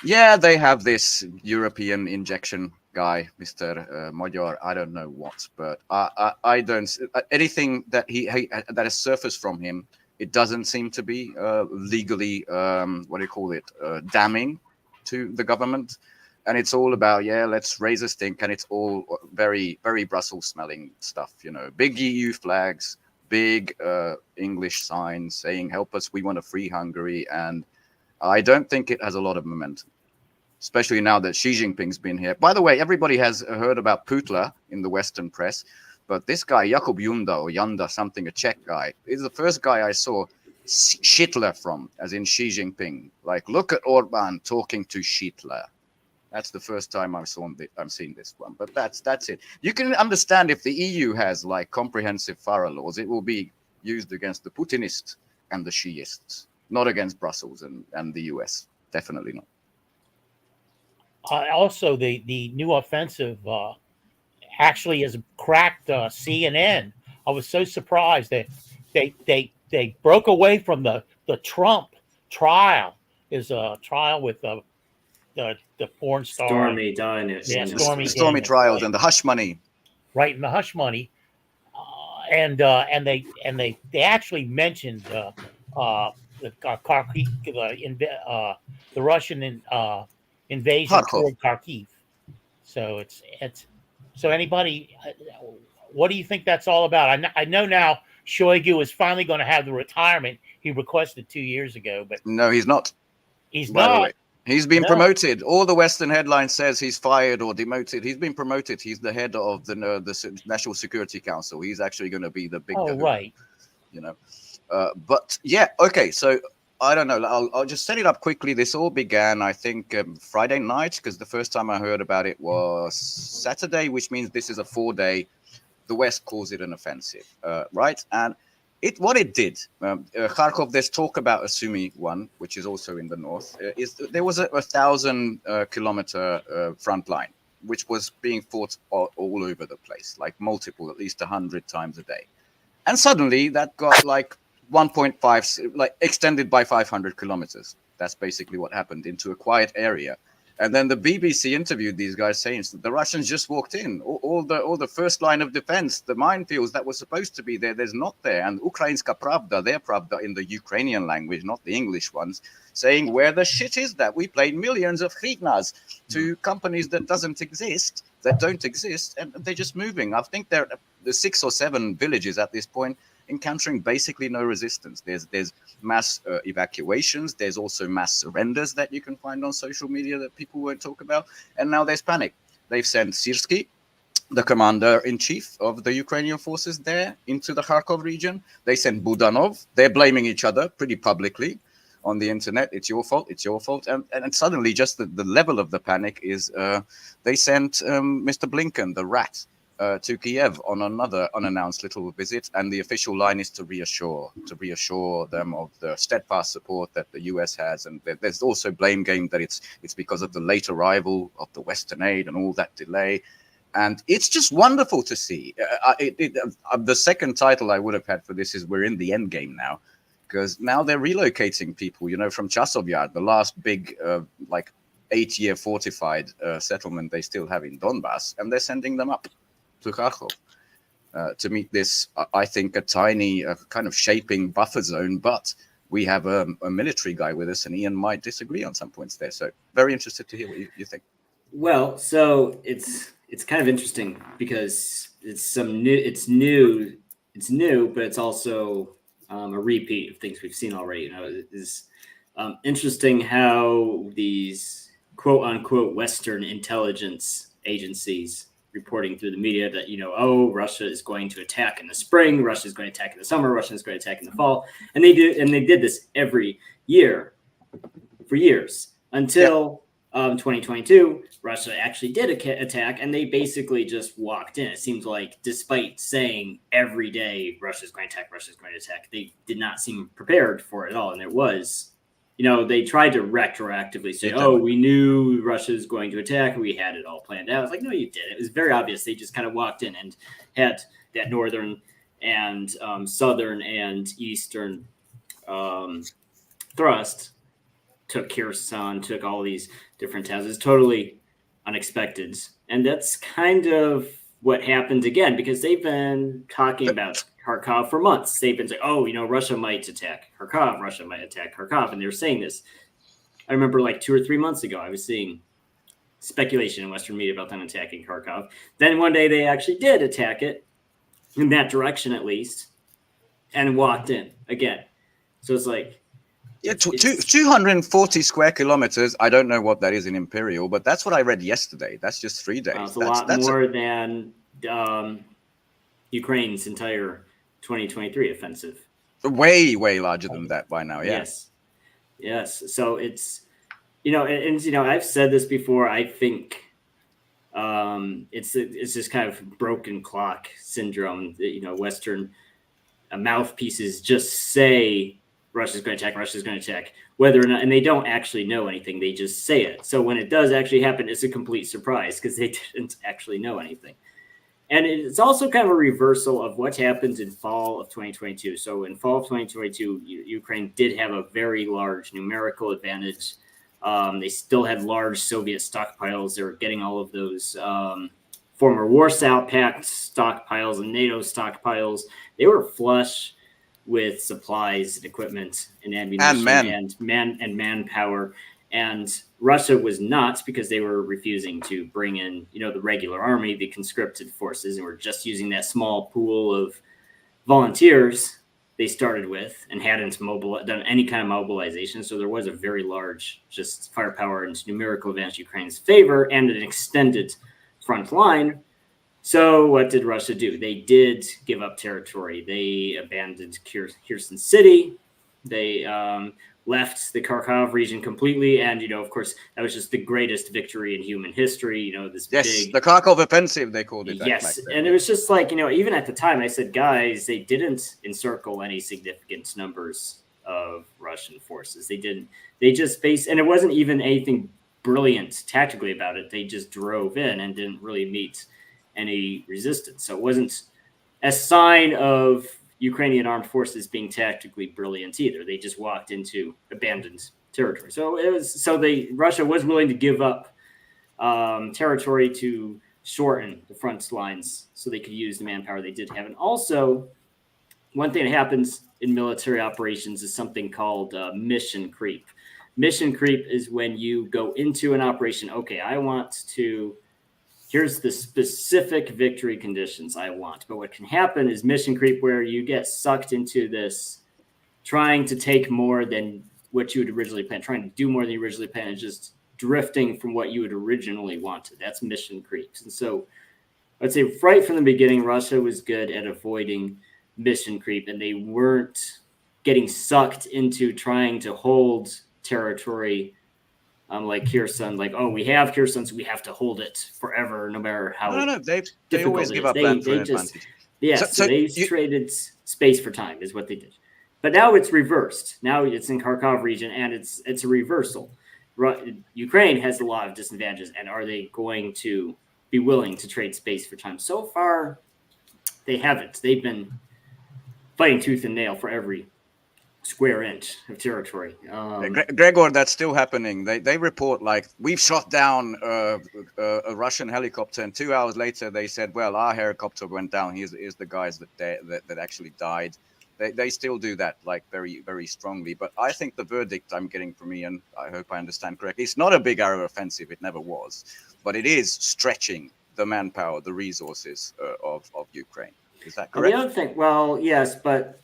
Yeah, they have this European injection guy, Mr. Magyar. I don't know what, but I don't anything that that has surfaced from him. It doesn't seem to be legally damning to the government. And it's all about, let's raise a stink. And it's all very, very Brussels smelling stuff, big EU flags, big English signs saying, help us, we want to free Hungary. And I don't think it has a lot of momentum, especially now that Xi Jinping's been here. By the way, everybody has heard about Putler in the Western press, but this guy, Jakub Janda something, a Czech guy, is the first guy I saw Schittler from, as in Xi Jinping. Like, look at Orban talking to Schittler. That's the first time I'm seeing this one, but that's it. You can understand if the EU has like comprehensive FARA laws, it will be used against the Putinists and the Shiists, not against Brussels and the US. Definitely not. Also, the new offensive actually has cracked CNN. I was so surprised that they broke away from the Trump trial. Is a trial with the porn star Stormy Daniels. Yeah, Stormy trials and the hush money. Right, in the hush money, and they actually mentioned the Kharkiv, the Russian invasion toward Kharkiv. So so anybody, what do you think that's all about? I know now Shoigu is finally going to have the retirement he requested 2 years ago, but no, he's not. He's by not. The way. He's been promoted. All the Western headlines says he's fired or demoted. He's been promoted. He's the head of the National Security Council. He's actually going to be the big. Right. But yeah, okay. So I don't know. I'll just set it up quickly. This all began, I think, Friday night, because the first time I heard about it was Saturday, which means this is a 4-day. The West calls it an offensive, right? And what it did, Kharkov, there's talk about a Sumy one, which is also in the north, there was a 1,000-kilometer front line, which was being fought all over the place, like multiple, at least 100 times a day. And suddenly that got like 1.5, like extended by 500 kilometers. That's basically what happened into a quiet area. And then the BBC interviewed these guys saying the Russians just walked in. All the first line of defense, the minefields that were supposed to be there, there's not there. And Ukrainska Pravda, their Pravda in the Ukrainian language, not the English ones, saying where the shit is that? We played millions of hryvnias to companies that don't exist, and they're just moving. I think there are 6 or 7 villages at this point encountering basically no resistance. There's mass evacuations. There's also mass surrenders that you can find on social media that people won't talk about. And now there's panic. They've sent Syrsky, the commander-in-chief of the Ukrainian forces, there into the Kharkov region. They sent Budanov. They're blaming each other pretty publicly on the internet. It's your fault. It's your fault. And suddenly just the level of the panic is they sent Mr. Blinken, the rat, to Kiev on another unannounced little visit, and the official line is to reassure them of the steadfast support that the US has, and there's also blame game that it's because of the late arrival of the Western aid and all that delay, and it's just wonderful to see. The second title I would have had for this is we're in the end game now, because now they're relocating people, from Chasov Yar, the last big 8-year fortified settlement they still have in Donbass, and they're sending them up to Kharkov to meet this, I think, a tiny kind of shaping buffer zone. But we have a military guy with us, and Ian might disagree on some points there. So very interested to hear what you think. Well, so it's kind of interesting because it's new, but it's also a repeat of things we've seen already. It's interesting how these quote unquote Western intelligence agencies reporting through the media that, Russia is going to attack in the spring, Russia is going to attack in the summer, Russia is going to attack in the fall. And they did this every year for years until 2022, Russia actually did attack, and they basically just walked in. It seems like despite saying every day Russia's going to attack, they did not seem prepared for it at all. And there was, they tried to retroactively say, we knew Russia was going to attack, and we had it all planned out. I was like, no, you didn't. It was very obvious. They just kind of walked in and had that northern and southern and eastern thrust, took Kherson, took all these different towns. It's totally unexpected. And that's kind of what happened again, because they've been talking about Kharkov for months. They've been saying, Russia might attack Kharkov. Russia might attack Kharkov. And they were saying this. I remember 2 or 3 months ago, I was seeing speculation in Western media about them attacking Kharkov. Then one day they actually did attack it, in that direction at least, and walked in again. So it's like... Yeah, 240 square kilometers. I don't know what that is in Imperial, but that's what I read yesterday. That's just 3 days. It's a lot more than Ukraine's entire 2023 offensive. Way larger than that by now. Yeah. Yes. So it's, I've said this before. I think it's this kind of broken clock syndrome. Western mouthpieces just say Russia's going to attack, whether or not, and they don't actually know anything. They just say it. So when it does actually happen, it's a complete surprise because they didn't actually know anything. And it's also kind of a reversal of what happened in fall of 2022. So in fall of 2022, Ukraine did have a very large numerical advantage. They still had large Soviet stockpiles. They were getting all of those former Warsaw Pact stockpiles and NATO stockpiles. They were flush with supplies and equipment and ammunition and manpower. And Russia was not, because they were refusing to bring in, the regular army, the conscripted forces, and were just using that small pool of volunteers they started with and hadn't done any kind of mobilization. So there was a very large just firepower and numerical advantage in Ukraine's favor and an extended front line. So what did Russia do? They did give up territory. They abandoned Kherson City. They left the Kharkov region completely. And, of course, that was just the greatest victory in human history. The Kharkov offensive, they called it. Yes. And it was just like, even at the time I said, guys, they didn't encircle any significant numbers of Russian forces. They didn't. They just and it wasn't even anything brilliant tactically about it. They just drove in and didn't really meet any resistance. So it wasn't a sign of Ukrainian armed forces being tactically brilliant either. They just walked into abandoned territory. So Russia was willing to give up territory to shorten the front lines so they could use the manpower they did have. And also, one thing that happens in military operations is something called mission creep. Mission creep is when you go into an operation. Okay, here's the specific victory conditions I want. But what can happen is mission creep, where you get sucked into this trying to take more than what you had originally planned, trying to do more than you originally planned, and just drifting from what you had originally wanted. That's mission creeps. And so I'd say right from the beginning, Russia was good at avoiding mission creep, and they weren't getting sucked into trying to hold territory like Kherson, like, oh, we have Kherson, so we have to hold it forever, no matter how No. They difficult always it give is. up land for an just, advantage. yes, so they traded space for time is what they did. But now it's reversed. Now it's in Kharkov region, and it's a reversal. Ukraine has a lot of disadvantages, and are they going to be willing to trade space for time? So far, they haven't. They've been fighting tooth and nail for every square inch of territory. Gregor, that's still happening. They report like we've shot down a Russian helicopter, and 2 hours later they said, well, our helicopter went down. Here's the guys that actually died. They still do that like very, very strongly. But I think the verdict I'm getting from Ian, I hope I understand correctly, it's not a big air offensive. It never was, but it is stretching the manpower, the resources of Ukraine. Is that correct? The other thing, well, yes, but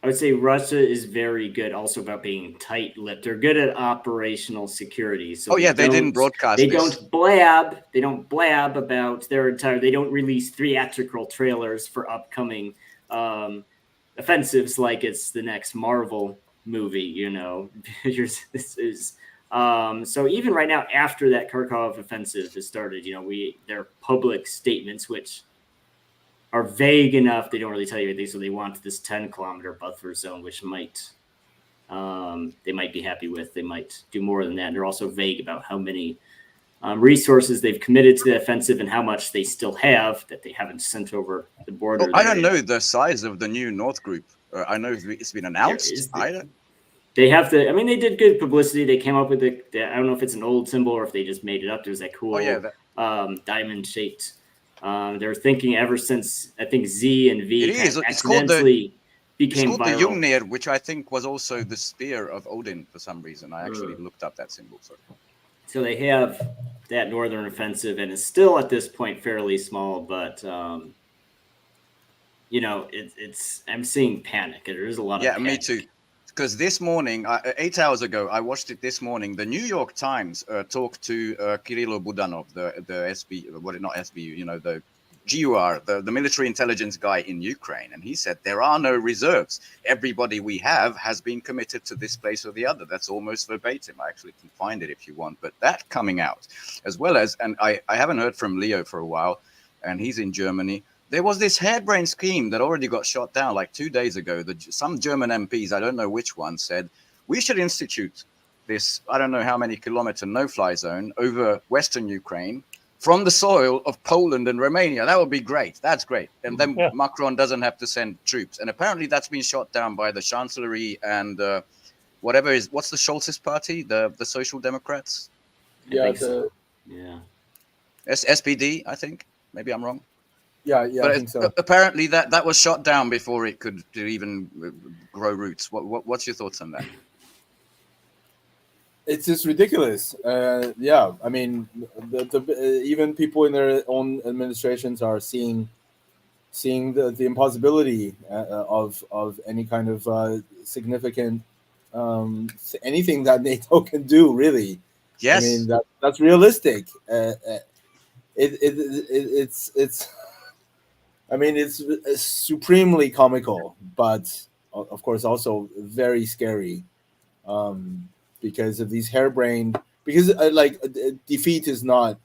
I would say Russia is very good also about being tight-lipped. They're good at operational security. So they didn't broadcast They this. don't blab. They don't blab about their entire. They don't release theatrical trailers for upcoming offensives like it's the next Marvel movie. You know, this is. So even right now, after that Kharkov offensive has started, their public statements, which are vague enough, they don't really tell you anything. So they want this 10-kilometer buffer zone, which they might be happy with. They might do more than that. And they're also vague about how many resources they've committed to the offensive and how much they still have that they haven't sent over the border. I don't know the size of the new North group. I know it's been announced. They have to. I mean, they did good publicity. They came up with I don't know if it's an old symbol or if they just made it up. There's that cool diamond-shaped. They're thinking ever since I think Z and V accidentally became viral. It's called the Jungnir, which I think was also the spear of Odin for some reason. I actually looked up that symbol. So they have that northern offensive, and it's still at this point fairly small, but it's I'm seeing panic. There's a lot of panic. Me too. Because this morning, 8 hours ago, I watched it this morning. The New York Times talked to Kirilo Budanov, the SBU, not SBU, the GUR, the military intelligence guy in Ukraine. And he said, there are no reserves. Everybody we have has been committed to this place or the other. That's almost verbatim. I actually can find it if you want. But that coming out, as well as, and I haven't heard from Leo for a while, and he's in Germany. There was this harebrained scheme that already got shot down like 2 days ago. Some German MPs, I don't know which one, said we should institute this, I don't know how many kilometer no-fly zone over Western Ukraine from the soil of Poland and Romania. That would be great. That's great. And then Macron doesn't have to send troops. And apparently that's been shot down by the Chancellery and what's the Scholz's party? The Social Democrats? SPD, I think. Maybe I'm wrong. Yeah, but I think so. Apparently that was shot down before it could even grow roots. What's your thoughts on that? It's just ridiculous. I mean, even people in their own administrations are seeing the impossibility of any kind of significant anything that NATO can do. Really, yes. I mean that's realistic. It's. I mean, it's supremely comical, but of course also very scary because of these harebrained. Because defeat is not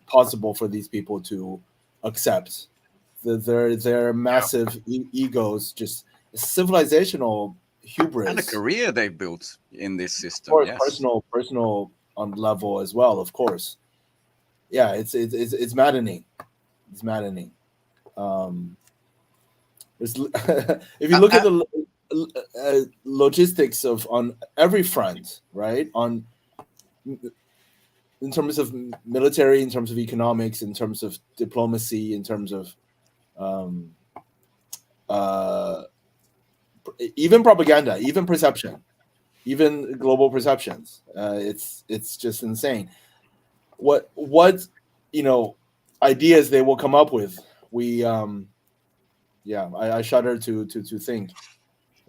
possible for these people to accept. Their massive egos, just civilizational hubris, and a career they built in this system. Of course, personal level as well. Of course, yeah, it's maddening. It's maddening. If you look at the logistics on every front, right? In terms of military, in terms of economics, in terms of diplomacy, in terms of even propaganda, even perception, even global perceptions. It's just insane. What ideas they will come up with? I shudder to think.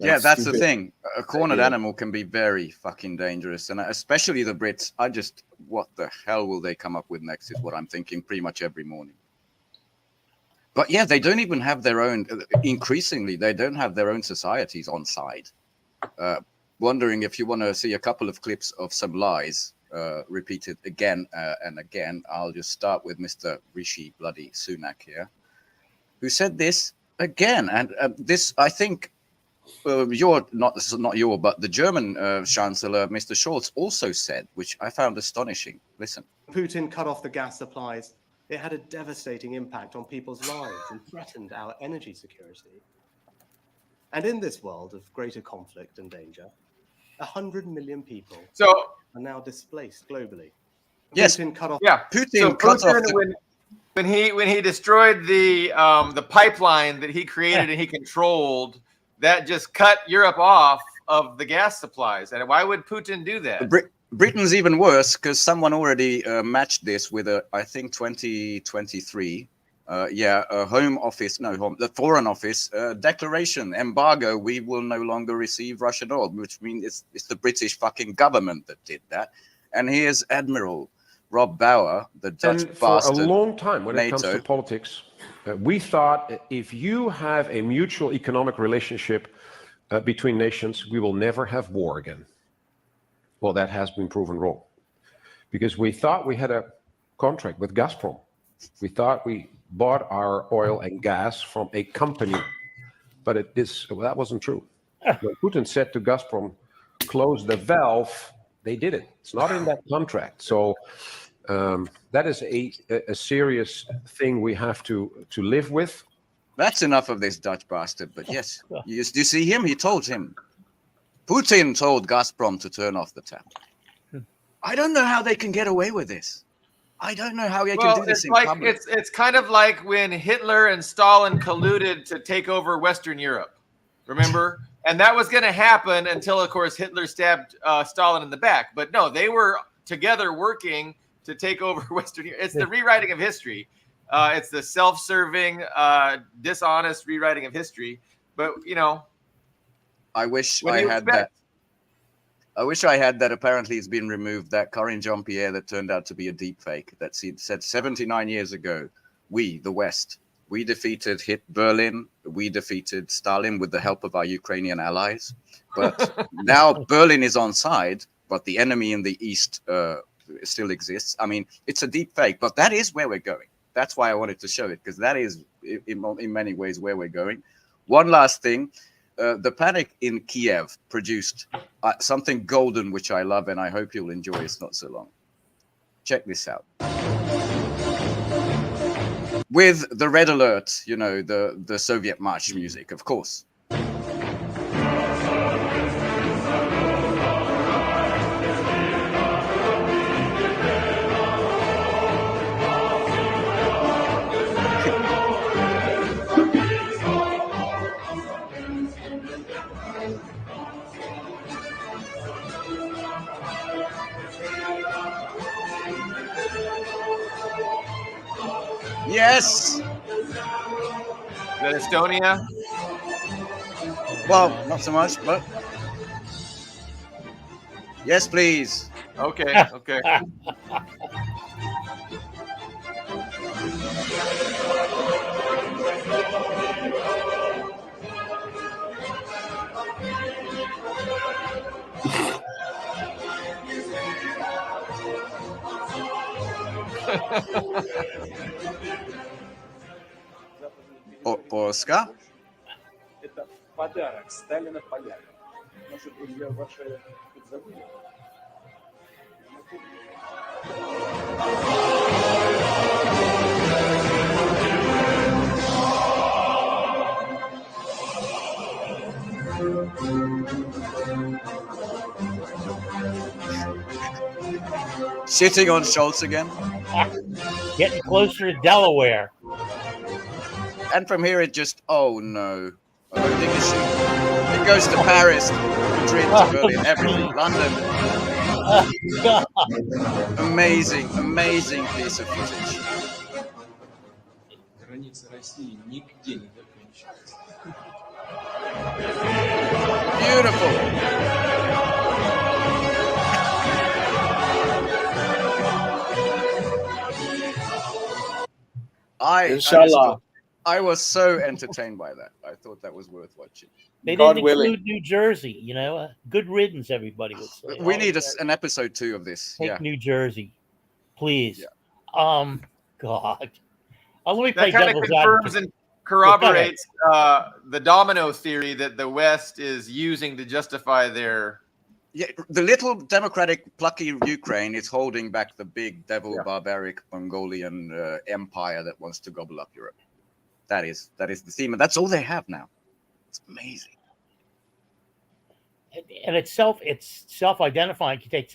Yeah, that's the thing. A cornered animal can be very fucking dangerous, and especially the Brits. What the hell will they come up with next is what I'm thinking pretty much every morning. But yeah, they don't even have their own, increasingly, they don't have their own societies on side. Wondering if you want to see a couple of clips of some lies repeated again and again. I'll just start with Mr. Rishi Bloody Sunak here, who said this again. And this, I think, but the German Chancellor, Mr. Scholz, also said, which I found astonishing. Listen. Putin cut off the gas supplies. It had a devastating impact on people's lives and threatened our energy security. And in this world of greater conflict and danger, 100 million people are now displaced globally. Yes. Putin cut off. Yeah. Putin cut off when he destroyed the pipeline that he created and he controlled, that just cut Europe off of the gas supplies. And why would Putin do that? Britain's even worse because someone already matched this with I think 2023. The Foreign Office declaration, embargo. We will no longer receive Russian oil, which means it's the British fucking government that did that. And here's Admiral Rob Bauer, the Dutch bastard. For a long time, when it comes NATO. to politics, we thought if you have a mutual economic relationship between nations, we will never have war again. Well, that has been proven wrong, because we thought we had a contract with Gazprom. We thought we bought our oil and gas from a company, but that wasn't true. When Putin said to Gazprom, close the valve, they did it. It's not in that contract. So that is a serious thing we have to live with. That's enough of this Dutch bastard. But yes, you see him? He told him. Putin told Gazprom to turn off the tap. I don't know how they can get away with this. I don't know how they can do this in public. It's kind of like when Hitler and Stalin colluded to take over Western Europe. Remember? And that was going to happen until, of course, Hitler stabbed Stalin in the back. But no, they were together working to take over Western Europe. It's the rewriting of history. It's the self-serving, dishonest rewriting of history. But, I wish I had that. I wish I had that. Apparently, it's been removed. That Karine Jean-Pierre that turned out to be a deep fake. That said 79 years ago, we, the West, we defeated Berlin. We defeated Stalin with the help of our Ukrainian allies. But now Berlin is on side, but the enemy in the East still exists. I mean, it's a deep fake, but that is where we're going. That's why I wanted to show it, because that is in many ways where we're going. One last thing. The Panic in Kiev produced something golden, which I love, and I hope you'll enjoy. It's not so long. Check this out. With the red alert, the Soviet march music, of course. Yes. Is that Estonia? Well, not so much, but yes, please. Okay. Polska? Это подарок Сталина полякам. Может, друзья ваши забыли? Shitting on Schultz again. Getting closer to Delaware. And from here it just, oh no. Loading issue. It goes to Paris, Madrid, to Berlin, everything. London. Amazing, amazing piece of footage. Beautiful. Inshallah. I was so entertained by that. I thought that was worth watching. They God didn't willing. include New Jersey, you know. Good riddance, everybody would say. We need an episode 2 of this. Take Yeah. New Jersey, please. Yeah. God. Let me That play kind of devil's confirms advocate. and corroborates the domino theory that the West is using to justify their. Yeah, the little democratic, plucky Ukraine is holding back the big, devil, barbaric Mongolian empire that wants to gobble up Europe. That is the theme, and that's all they have now. It's amazing. And it's self-identifying. You take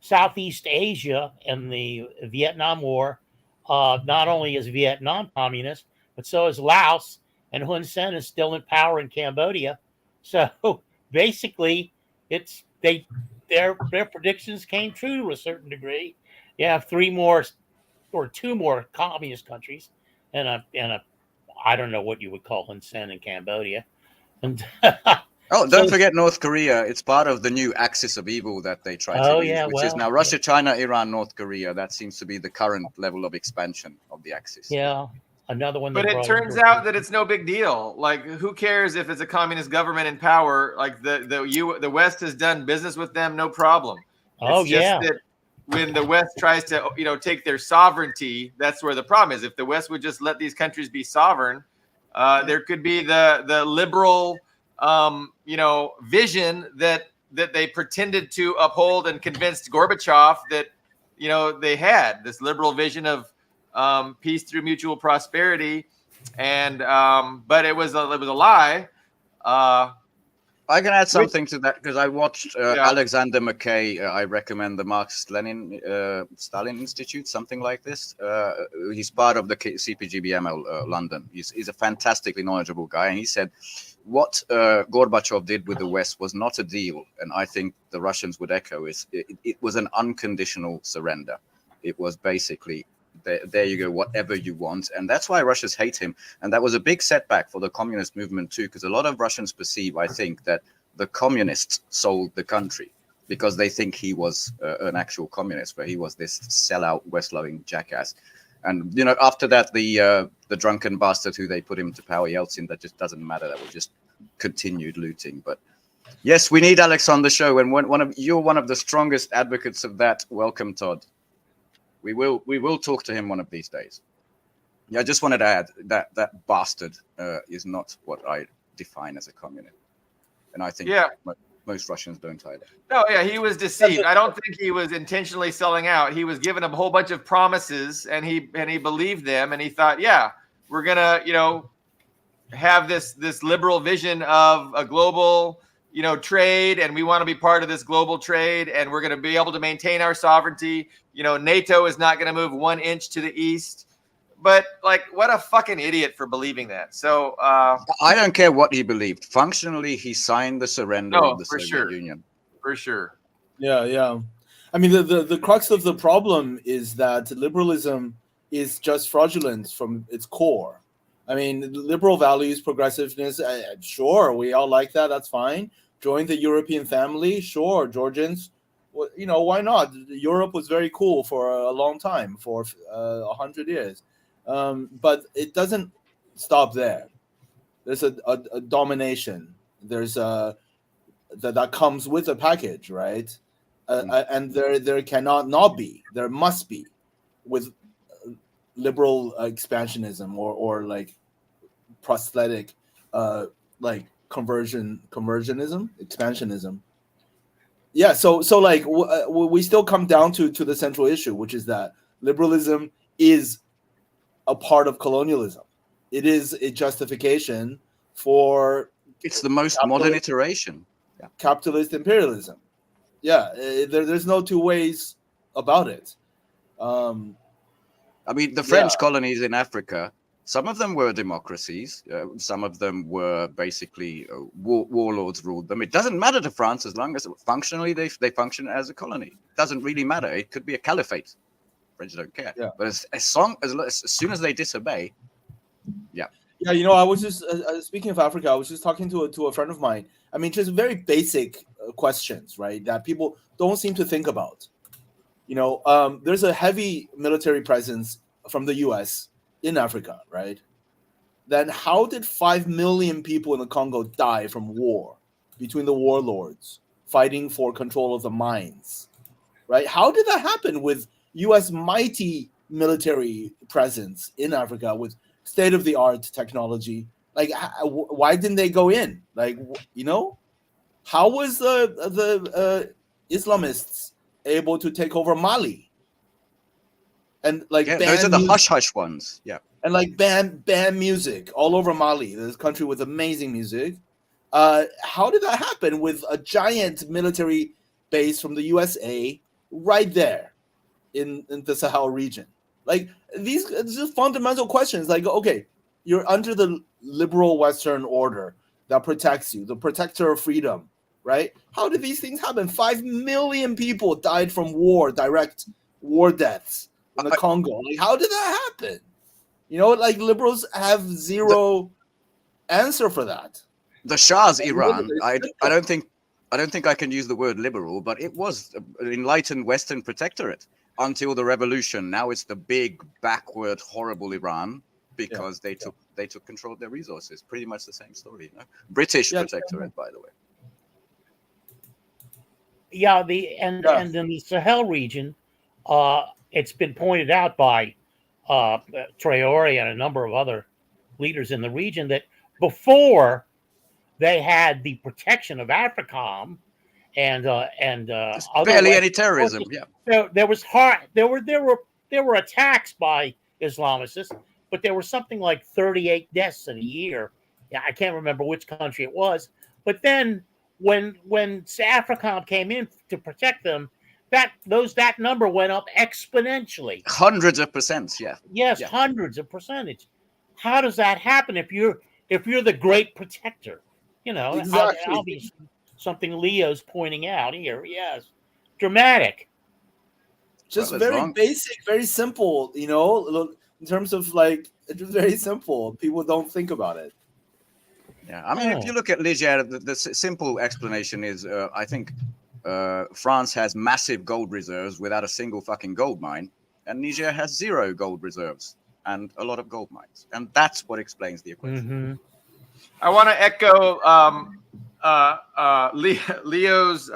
Southeast Asia and the Vietnam War. Not only is Vietnam communist, but so is Laos, and Hun Sen is still in power in Cambodia. So basically, their predictions came true to a certain degree. You have 2 more communist countries, and I don't know what you would call Hun Sen in Cambodia. And oh, don't forget North Korea. It's part of the new axis of evil that they try to use, which is now Russia, China, Iran, North Korea. That seems to be the current level of expansion of the axis. Yeah, another one. But it turns out that it's no big deal. Like, who cares if it's a communist government in power? Like the West has done business with them, no problem. It's just that when the West tries to, take their sovereignty, that's where the problem is. If the West would just let these countries be sovereign, there could be the liberal, vision that they pretended to uphold and convinced Gorbachev that, they had this liberal vision of peace through mutual prosperity, and but it was a lie. I can add something to that because I watched Alexander McKay. I recommend the Marxist-Lenin Stalin Institute, something like this. He's part of the CPGBML London. He's a fantastically knowledgeable guy, and he said what Gorbachev did with the West was not a deal, and I think the Russians would echo it was an unconditional surrender. It was basically, there you go, whatever you want. And that's why Russians hate him. And that was a big setback for the communist movement too, because a lot of Russians perceive, I think, that the communists sold the country because they think he was an actual communist, where he was this sellout, West-loving jackass. And, after that, the drunken bastard who they put him to power, Yeltsin, that just doesn't matter. That was just continued looting. But yes, we need Alex on the show. And you're one of the strongest advocates of that. Welcome, Todd. We will talk to him one of these days. Yeah, I just wanted to add that bastard is not what I define as a communist, and I think most Russians don't either. No, he was deceived. I don't think he was intentionally selling out. He was given a whole bunch of promises, and he believed them, and he thought, we're gonna have this liberal vision of a global trade, and we want to be part of this global trade, and we're going to be able to maintain our sovereignty. NATO is not going to move 1 inch to the east. But what a fucking idiot for believing that. So I don't care what he believed. Functionally, he signed the surrender of the Soviet Union. For sure. Yeah. I mean, the crux of the problem is that liberalism is just fraudulent from its core. I mean, liberal values, progressiveness, sure, we all like that. That's fine. Join the European family, sure. Georgians, why not? Europe was very cool for a long time, for 100 years. But it doesn't stop there. There's a domination. There's that comes with a package, right? And there cannot not be. There must be with liberal expansionism or like prosthetic conversionism, expansionism. Yeah, so we still come down to the central issue, which is that liberalism is a part of colonialism. It is a justification for It's the most modern iteration. Yeah. Capitalist imperialism. Yeah, there's no two ways about it. I mean, the French colonies in Africa, some of them were democracies. Some of them were basically warlords ruled them. It doesn't matter to France as long as functionally they function as a colony. It doesn't really matter. It could be a caliphate. French don't care. Yeah. But as soon as they disobey, yeah. Yeah, you know, I was just speaking of Africa. I was just talking to a friend of mine. I mean, just very basic questions, right? That people don't seem to think about. You know, there's a heavy military presence from the U.S. in Africa, right? Then how did 5 million people in the Congo die from war between the warlords fighting for control of the mines, right? How did that happen with U.S. mighty military presence in Africa with state-of-the-art technology? Like, why didn't they go in? Like, you know, how was the Islamists able to take over Mali? And like, those are the hush-hush ones. Yeah, and like ban music all over Mali, this country with amazing music. How did that happen with a giant military base from the USA right there in the Sahel region? Like, these just fundamental questions. Like, okay, you're under the liberal Western order that protects you, the protector of freedom, right? How did these things happen? 5 million people died from war, direct war deaths in the Congo. Like, how did that happen? You know, like, liberals have zero answer for that. The Shah's Iran, I don't think I can use the word liberal, but it was an enlightened Western protectorate until the revolution. Now it's the big, backward, horrible Iran because they took control of their resources. Pretty much the same story, you know? British protectorate, by the way. Yeah, and in the Sahel region, it's been pointed out by Traore and a number of other leaders in the region that before they had the protection of AFRICOM and barely any terrorism. Yeah, there were attacks by Islamicists, but there were something like 38 deaths in a year. Yeah, I can't remember which country it was, but then when AFRICOM came in to protect them, that number went up exponentially. Hundreds of percent, yeah. Yes, hundreds of percentage. How does that happen if you're the great protector? You know, exactly. Obviously something Leo's pointing out here. Yes, dramatic. Just very basic, very simple. You know, in terms of like, it's just very simple. People don't think about it. Yeah, I mean, if you look at Niger, the simple explanation is, I think France has massive gold reserves without a single fucking gold mine, and Niger has 0 gold reserves and a lot of gold mines, and that's what explains the equation. Mm-hmm. I want to echo Leo's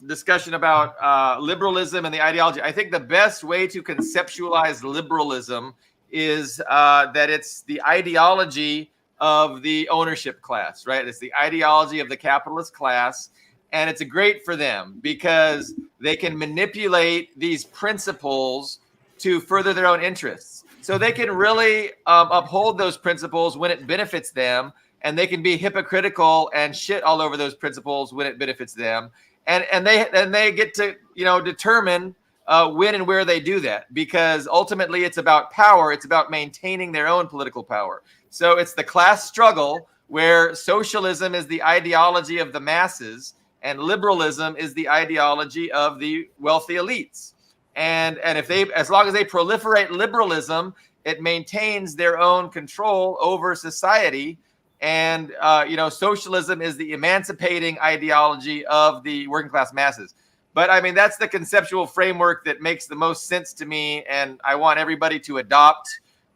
discussion about liberalism and the ideology. I think the best way to conceptualize liberalism is that it's the ideology of the ownership class, right? It's the ideology of the capitalist class, and it's great for them because they can manipulate these principles to further their own interests. So they can really uphold those principles when it benefits them, and they can be hypocritical and shit all over those principles when it benefits them. And they get to, you know, determine when and where they do that, because ultimately it's about power. It's about maintaining their own political power. So it's the class struggle where socialism is the ideology of the masses and liberalism is the ideology of the wealthy elites. And as long as they proliferate liberalism, it maintains their own control over society. And, socialism is the emancipating ideology of the working class masses. But I mean, that's the conceptual framework that makes the most sense to me. And I want everybody to adopt,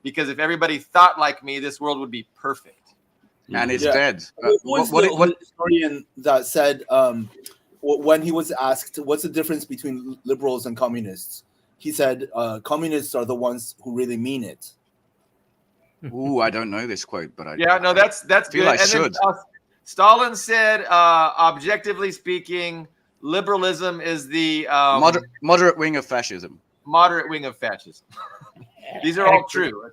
because if everybody thought like me, this world would be perfect. And it's dead. What historian that said, when he was asked, what's the difference between liberals and communists? He said, communists are the ones who really mean it. Ooh, I don't know this quote, but that's feel good. I should. Then, Stalin said, objectively speaking, liberalism is the moderate wing of fascism. Moderate wing of fascism. These are all true.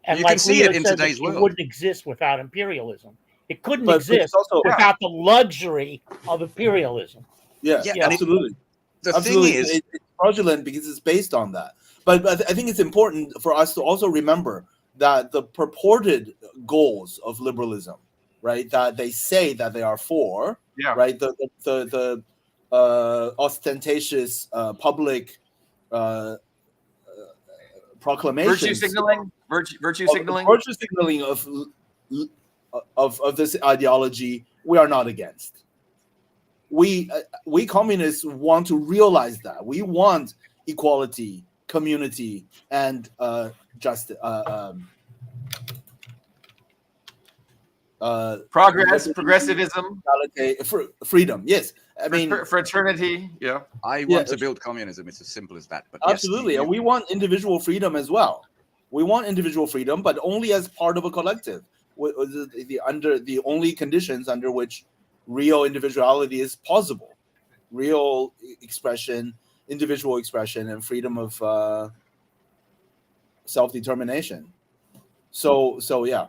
And you like can see Leo it in says, today's world. It wouldn't exist without imperialism. It couldn't But it's exist also without the luxury of imperialism. yeah, Yeah. absolutely. The Absolutely, thing is, it's fraudulent because it's based on that. But I think it's important for us to also remember that the purported goals of liberalism, right, that they say that they are for, Yeah. right, the ostentatious public proclamations, Virtue signaling, virtue of signaling. virtue signaling of this ideology, we are not against. We communists want to realize that we want equality, community, and justice. Progressivism, freedom. Yes, I mean fraternity. Yeah. I want to build communism. It's as simple as that. But absolutely, yes, and we want individual freedom as well. We want individual freedom, but only as part of a collective. Under the only conditions under which real individuality is possible, real expression, individual expression, and freedom of self-determination. So yeah.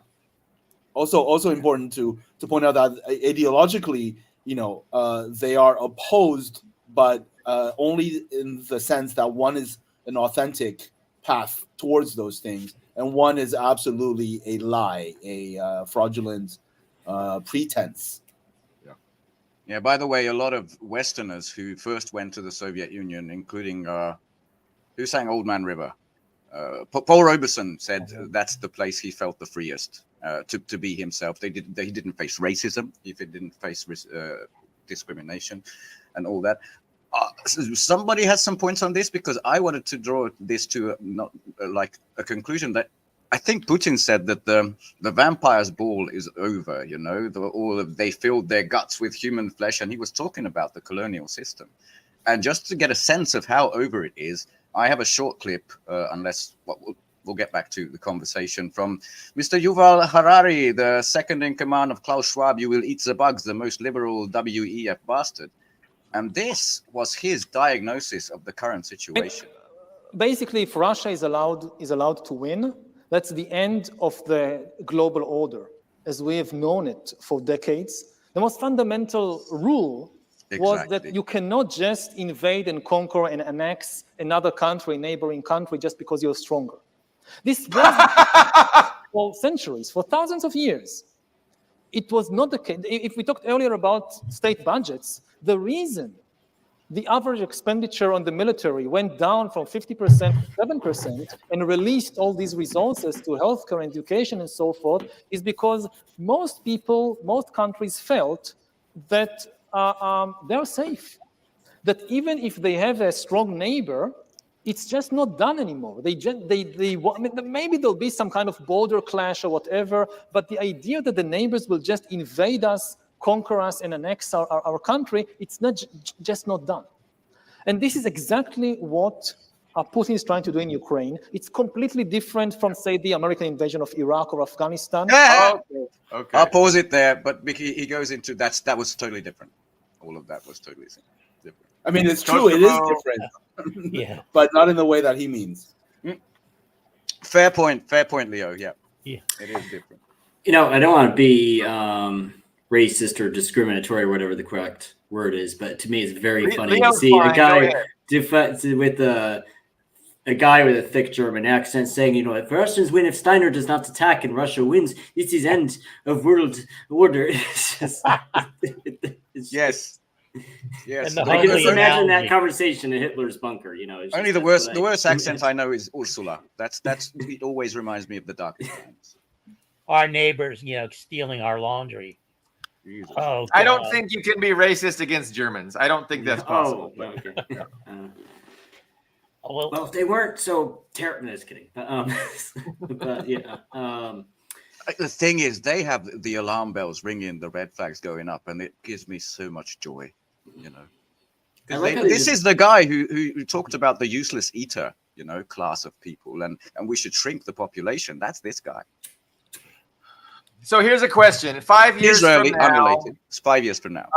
Also important to point out that ideologically, they are opposed, but only in the sense that one is an authentic path towards those things, and one is absolutely a lie, a fraudulent pretense. Yeah. By the way, a lot of Westerners who first went to the Soviet Union, including who sang "Old Man River," Paul Robeson said that's the place he felt the freest to be himself. He didn't face racism. He didn't face discrimination, and all that. Somebody has some points on this, because I wanted to draw this to not like a conclusion that I think Putin said that the vampire's ball is over. They filled their guts with human flesh, and he was talking about the colonial system. And just to get a sense of how over it is, I have a short clip, we'll get back to the conversation, from Mr. Yuval Harari, the second in command of Klaus Schwab. You will eat the bugs, the most liberal WEF bastard. And this was his diagnosis of the current situation. Basically, if Russia is allowed to win, that's the end of the global order, as we have known it for decades. The most fundamental rule was that you cannot just invade and conquer and annex another country, neighboring country, just because you're stronger. This was for centuries, for thousands of years. It was not the case. If we talked earlier about state budgets, the reason the average expenditure on the military went down from 50% to 7% and released all these resources to healthcare and education and so forth is because most countries felt that they're safe. That even if they have a strong neighbor, it's just not done anymore. Maybe there'll be some kind of border clash or whatever, but the idea that the neighbors will just invade us, conquer us, and annex our country, it's just not done. And this is exactly what Putin is trying to do in Ukraine. It's completely different from, say, the American invasion of Iraq or Afghanistan. Okay. I'll pause it there, but he goes into that was totally different. All of that was totally different. I mean, it's true. It is different. Yeah. But not in the way that he means. Fair point, Leo. Yeah. Yeah. It is different. I don't want to be racist or discriminatory, or whatever the correct word is, but to me, it's very funny to see a guy with a guy with a thick German accent saying, if Russians win, if Steiner does not attack and Russia wins, it's the end of world order. Yes. And I can just imagine that conversation in Hitler's bunker. Only the worst accent I know is Ursula. That's it. Always reminds me of the darkest times. Our neighbors, stealing our laundry. Jesus. Oh, I don't think you can be racist against Germans. I don't think that's possible. Okay. Well, if they weren't so terrible, just kidding. But yeah. The thing is, they have the alarm bells ringing, the red flags going up, and it gives me so much joy. This is the guy who talked about the useless eater, class of people, and we should shrink the population. That's this guy. So here's a question: 5 years Israeli, from now, unrelated. It's 5 years from now.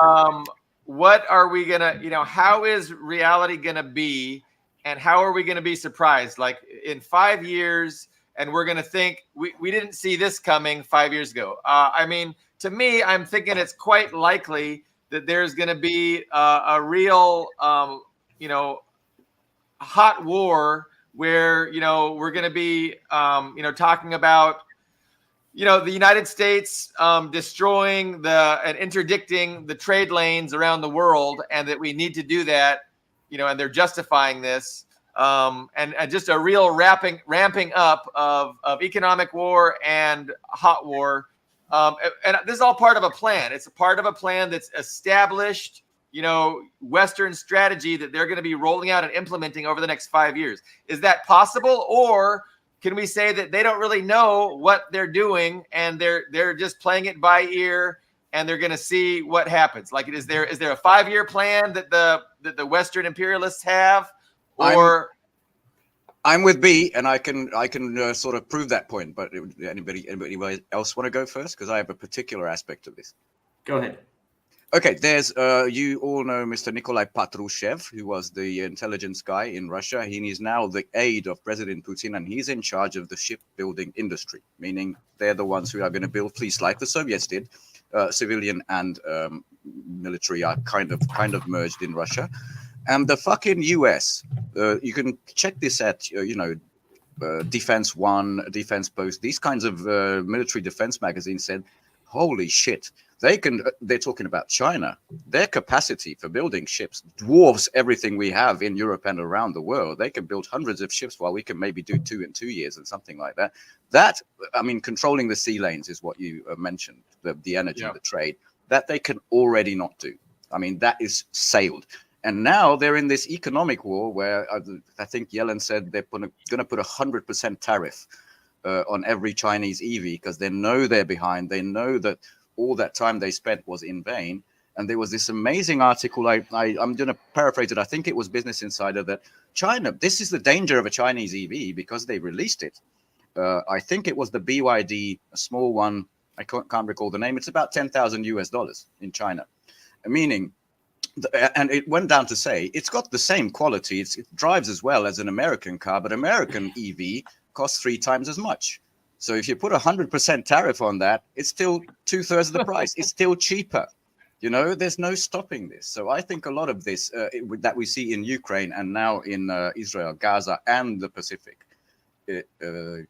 What are we gonna? How is reality gonna be, and how are we gonna be surprised? Like in 5 years, and we're gonna think we didn't see this coming 5 years ago. to me, I'm thinking it's quite likely that there's going to be a real, hot war where, we're going to be, talking about, the United States destroying and interdicting the trade lanes around the world, and that we need to do that, and they're justifying this, and just a real ramping up of economic war and hot war. And this is all part of a plan. It's a part of a plan that's established, Western strategy that they're going to be rolling out and implementing over the next 5 years. Is that possible? Or can we say that they don't really know what they're doing and they're just playing it by ear and they're going to see what happens? Like, is there a 5-year plan that the Western imperialists have? Or I'm with B, and I can sort of prove that point. But anybody else want to go first? Because I have a particular aspect of this. Go ahead. Okay, there's you all know Mr. Nikolai Patrushev, who was the intelligence guy in Russia. He is now the aide of President Putin, and he's in charge of the shipbuilding industry, meaning they're the ones who are going to build fleets like the Soviets did. Civilian and military are kind of merged in Russia. And the fucking US, you can check this at, Defense One, Defense Post, these kinds of military defense magazines said, holy shit, they're talking about China. Their capacity for building ships dwarfs everything we have in Europe and around the world. They can build hundreds of ships while we can maybe do 2 in 2 years and something like that. That, I mean, controlling the sea lanes is what you mentioned, the energy, the trade, that they can already not do. I mean, that is sailed. And now they're in this economic war where I think Yellen said they're going to put 100% tariff on every Chinese EV because they know they're behind. They know that all that time they spent was in vain. And there was this amazing article, I'm going to paraphrase it. I think it was Business Insider, that China, this is the danger of a Chinese EV because they released it. I think it was the BYD, a small one. I can't recall the name. It's about $10,000 in China, meaning, and it went down to say it's got the same quality. It drives as well as an American car, but American EV costs 3 times as much. So if you put 100% tariff on that, it's still 2/3 of the price. It's still cheaper. There's no stopping this. So I think a lot of this that we see in Ukraine and now in Israel, Gaza, and the Pacific, it's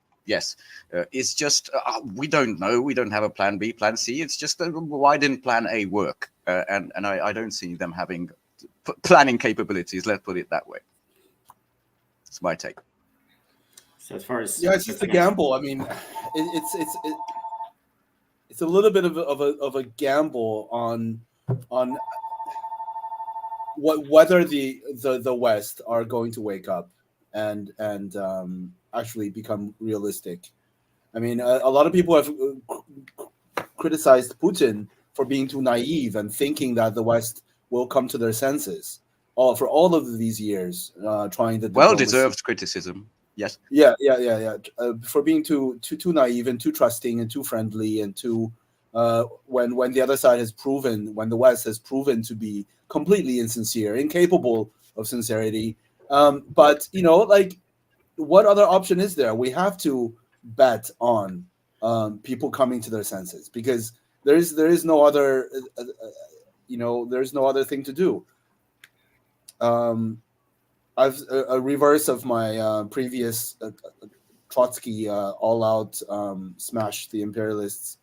just we don't know. We don't have a plan B, plan C. It's just why didn't plan A work? And I don't see them having planning capabilities. Let's put it that way. It's my take. So as far as it's just a gamble. I mean, it's a little bit of a gamble on whether the West are going to wake up and actually become realistic. I mean, a lot of people have criticized Putin for being too naive and thinking that the West will come to their senses. For all of these years, trying the well-deserved criticism. Yes. Yeah. For being too naive and too trusting and too friendly and too when the other side has proven, when the West has proven to be completely insincere, incapable of sincerity. But what other option is there? We have to bet on people coming to their senses because there is no other there's no other thing to do. I've a reverse of my previous Trotsky all-out smash the imperialists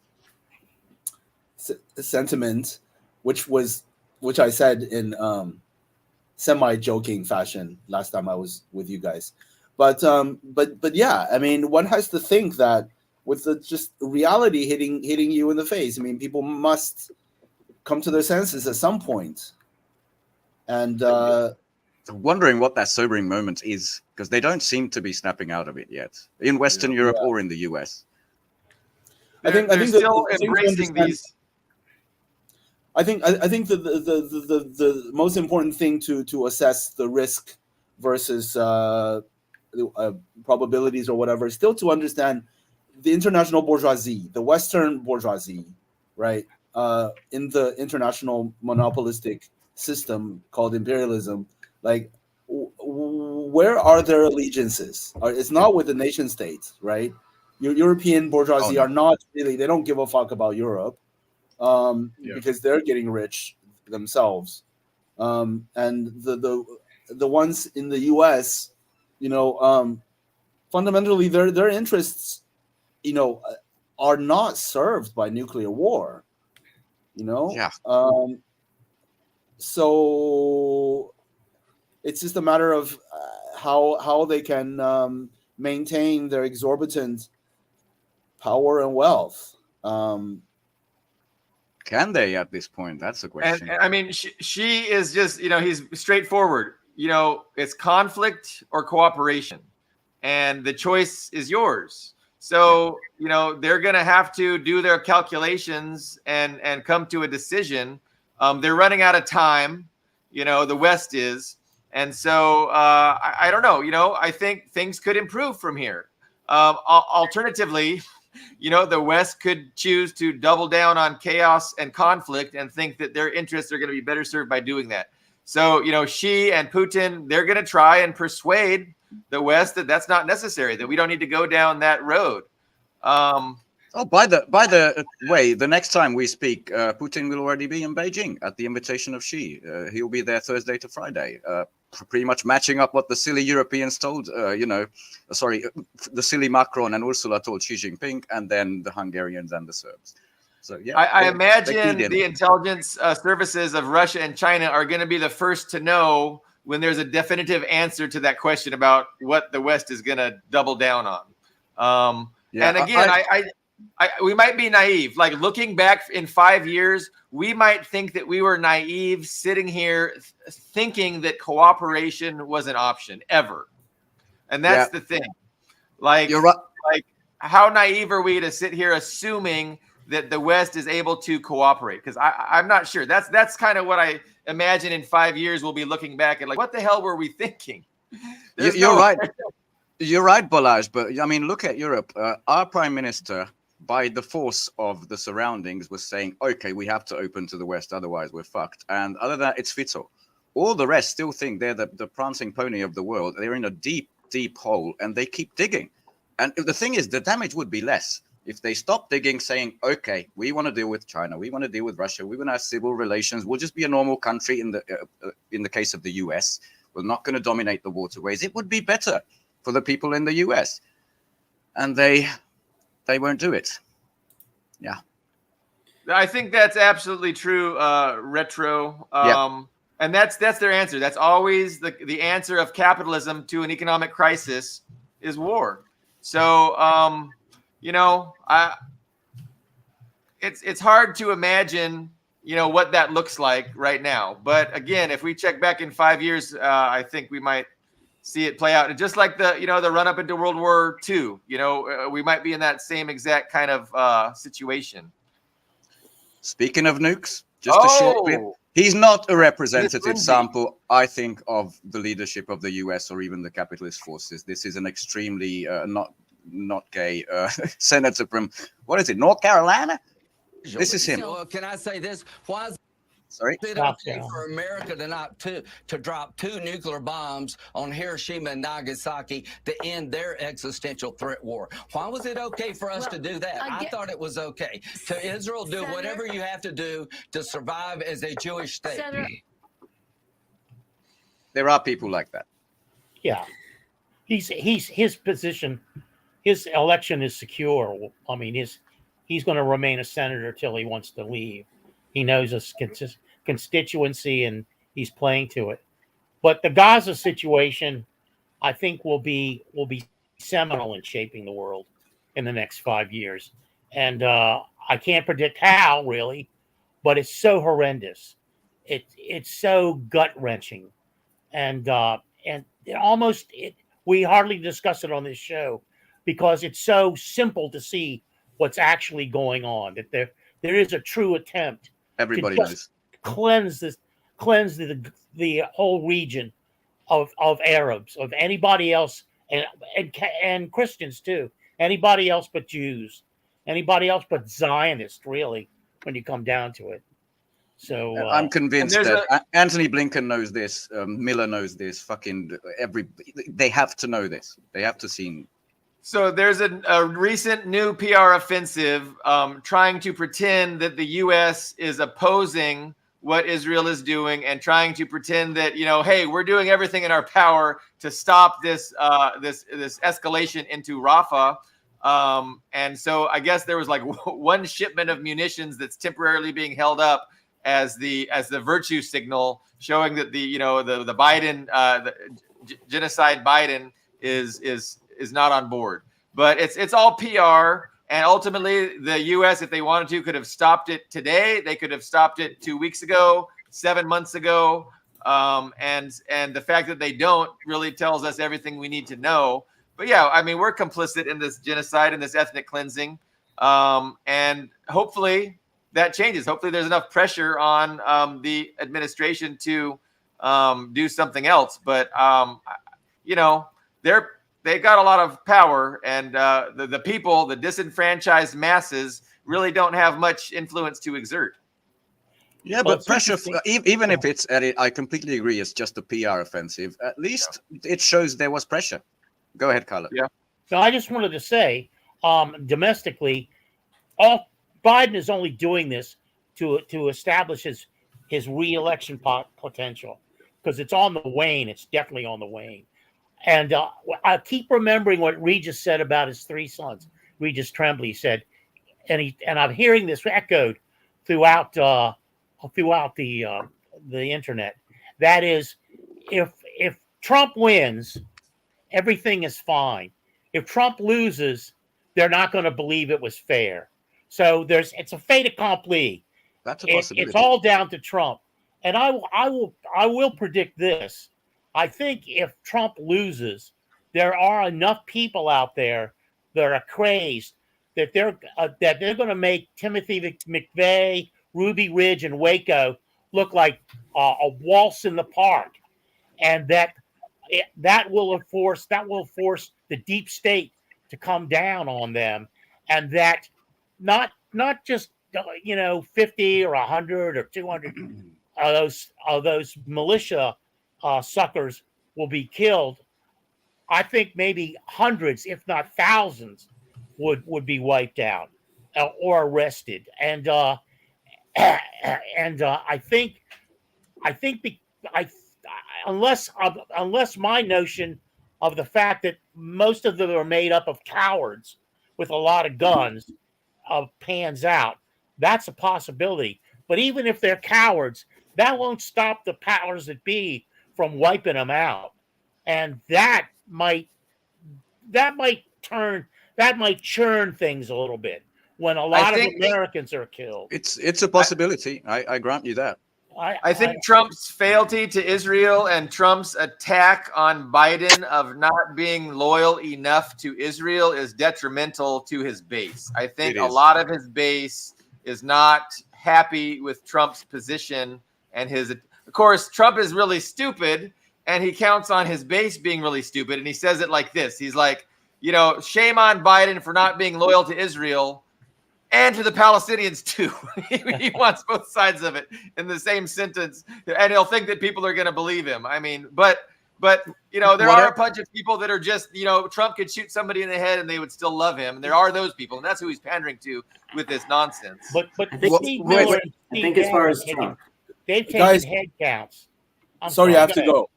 sentiment, which I said in semi-joking fashion last time I was with you guys. But yeah, I mean, one has to think that with the just reality hitting you in the face, I mean, people must come to their senses at some point. And wondering what that sobering moment is, because they don't seem to be snapping out of it yet in Western Europe or in the US. I think they're still embracing these. I think the most important thing to assess the risk versus probabilities or whatever is still to understand the international bourgeoisie, the Western bourgeoisie, right? In the international monopolistic system called imperialism, like where are their allegiances? It's not with the nation states, right? European bourgeoisie are not really, they don't give a fuck about Europe, because they're getting rich themselves, and the ones in the U.S., fundamentally their interests, are not served by nuclear war. So it's just a matter of how they can maintain their exorbitant power and wealth. Can they at this point? That's the question. And I mean, she is just, he's straightforward. It's conflict or cooperation, and the choice is yours. So, they're going to have to do their calculations and come to a decision. They're running out of time, the West is. And so I don't know, I think things could improve from here. Alternatively, the West could choose to double down on chaos and conflict and think that their interests are going to be better served by doing that. So, Xi and Putin, they're going to try and persuade the West that that's not necessary, that we don't need to go down that road. By the way, the next time we speak, Putin will already be in Beijing at the invitation of Xi. He'll be there Thursday to Friday, pretty much matching up what the silly Europeans told, the silly Macron and Ursula told Xi Jinping, and then the Hungarians and the Serbs. So yeah, I imagine the intelligence services of Russia and China are going to be the first to know when there's a definitive answer to that question about what the West is going to double down on. And again, we might be naive. Like looking back in 5 years, we might think that we were naive sitting here thinking that cooperation was an option ever. And that's the thing. Like, you're right. Like, how naive are we to sit here assuming that the West is able to cooperate? Because I'm not sure. That's kind of what I imagine in 5 years we'll be looking back at, like, what the hell were we thinking? You're right. You're right, Balazs. But I mean, look at Europe. Our prime minister, by the force of the surroundings, was saying, okay, we have to open to the West, otherwise we're fucked. And other than that, it's Fico. All the rest still think they're the prancing pony of the world. They're in a deep, deep hole, and they keep digging. And the thing is, the damage would be less if they stop digging, saying, okay, we want to deal with China, we want to deal with Russia, we want to have civil relations, we'll just be a normal country in the case of the US. We're not going to dominate the waterways. It would be better for the people in the US. And they won't do it. Yeah. I think that's absolutely true, Retro. And that's their answer. That's always the answer of capitalism to an economic crisis is war. So, it's hard to imagine, what that looks like right now. But again, if we check back in 5 years, I think we might see it play out. And just like the run up into World War II, we might be in that same exact kind of situation. Speaking of nukes, just a short clip. He's not a representative sample, I think, of the leadership of the US or even the capitalist forces. This is an extremely not gay senator from, what is it, North Carolina? This is him. Well, can I say this? Why is Sorry? it okay for America to drop 2 nuclear bombs on Hiroshima and Nagasaki to end their existential threat war? Why was it okay for us to do that? I thought it was okay. To Israel, do whatever you have to do to survive as a Jewish state. There are people like that. Yeah. He's his position, his election is secure. I mean, he's going to remain a senator till he wants to leave. He knows his constituency and he's playing to it. But the Gaza situation, I think, will be seminal in shaping the world in the next 5 years. And I can't predict how, really, but it's so horrendous. It's so gut wrenching, and we hardly discuss it on this show because it's so simple to see what's actually going on. That there is a true attempt. Everybody knows. Cleanse the whole region of Arabs, of anybody else, and Christians too. Anybody else but Jews, anybody else but Zionists, really, when you come down to it. So I'm convinced that Anthony Blinken knows this. Miller knows this. They have to know this. They have to see. So there's a recent new PR offensive trying to pretend that the U.S. is opposing what Israel is doing and trying to pretend that, hey, we're doing everything in our power to stop this this escalation into Rafah. And so I guess there was like one shipment of munitions that's temporarily being held up as the virtue signal, showing that the Biden the genocide Biden is not on board. But it's all PR. And ultimately, the U.S., if they wanted to, could have stopped it today. They could have stopped it 2 weeks ago, 7 months ago. And the fact that they don't really tells us everything we need to know. But yeah, I mean, we're complicit in this genocide and this ethnic cleansing. And hopefully that changes. Hopefully there's enough pressure on the administration to do something else. But, they've got a lot of power, and the people, the disenfranchised masses, really don't have much influence to exert. Yeah, but pressure, even if it's, I completely agree, it's just a PR offensive. At least it shows there was pressure. Go ahead, Carlo. Yeah. So I just wanted to say, domestically, Biden is only doing this to establish his re-election potential, because it's on the wane. It's definitely on the wane. And I keep remembering what Regis said about his 3 sons. Regis Tremblay said, and I'm hearing this echoed throughout the internet. That is, if Trump wins, everything is fine. If Trump loses, they're not going to believe it was fair. So it's a fait accompli. That's a possibility. It's all down to Trump. And I will predict this. I think if Trump loses, there are enough people out there that are crazed that they're going to make Timothy McVeigh, Ruby Ridge, and Waco look like a waltz in the park, and that will force the deep state to come down on them, and that not just 50 or 100 or 200 of those militia suckers will be killed. I think maybe hundreds, if not thousands, would be wiped out or arrested. And I think unless my notion of the fact that most of them are made up of cowards with a lot of guns pans out, that's a possibility. But even if they're cowards, that won't stop the powers that be from wiping them out, and that might churn things a little bit when a lot of Americans are killed. It's a possibility. I grant you that. I think Trump's fealty to Israel and Trump's attack on Biden of not being loyal enough to Israel is detrimental to his base. I think a lot of his base is not happy with Trump's position and of course, Trump is really stupid, and he counts on his base being really stupid. And he says it like this. He's like, shame on Biden for not being loyal to Israel and to the Palestinians too. He wants both sides of it in the same sentence, and he'll think that people are going to believe him. I mean, but there are a bunch of people that are just, Trump could shoot somebody in the head and they would still love him. And there are those people, and that's who he's pandering to with this nonsense. But I think as far as Trump, they've taken head counts. Sorry, I have to go.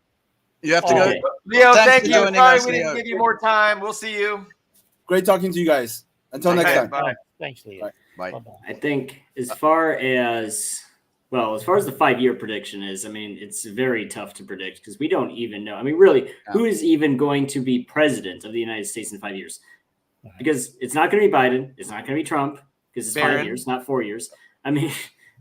You have to go. Leo, thank you. Sorry we didn't give you more time. We'll see you. Great talking to you guys. Until next time. Bye. Thanks, Leo. Bye. I think as far as the 5-year prediction is, I mean, it's very tough to predict because we don't even know. I mean, really, who is even going to be president of the United States in 5 years? Because it's not going to be Biden. It's not going to be Trump because it's 5 years, not 4 years. I mean,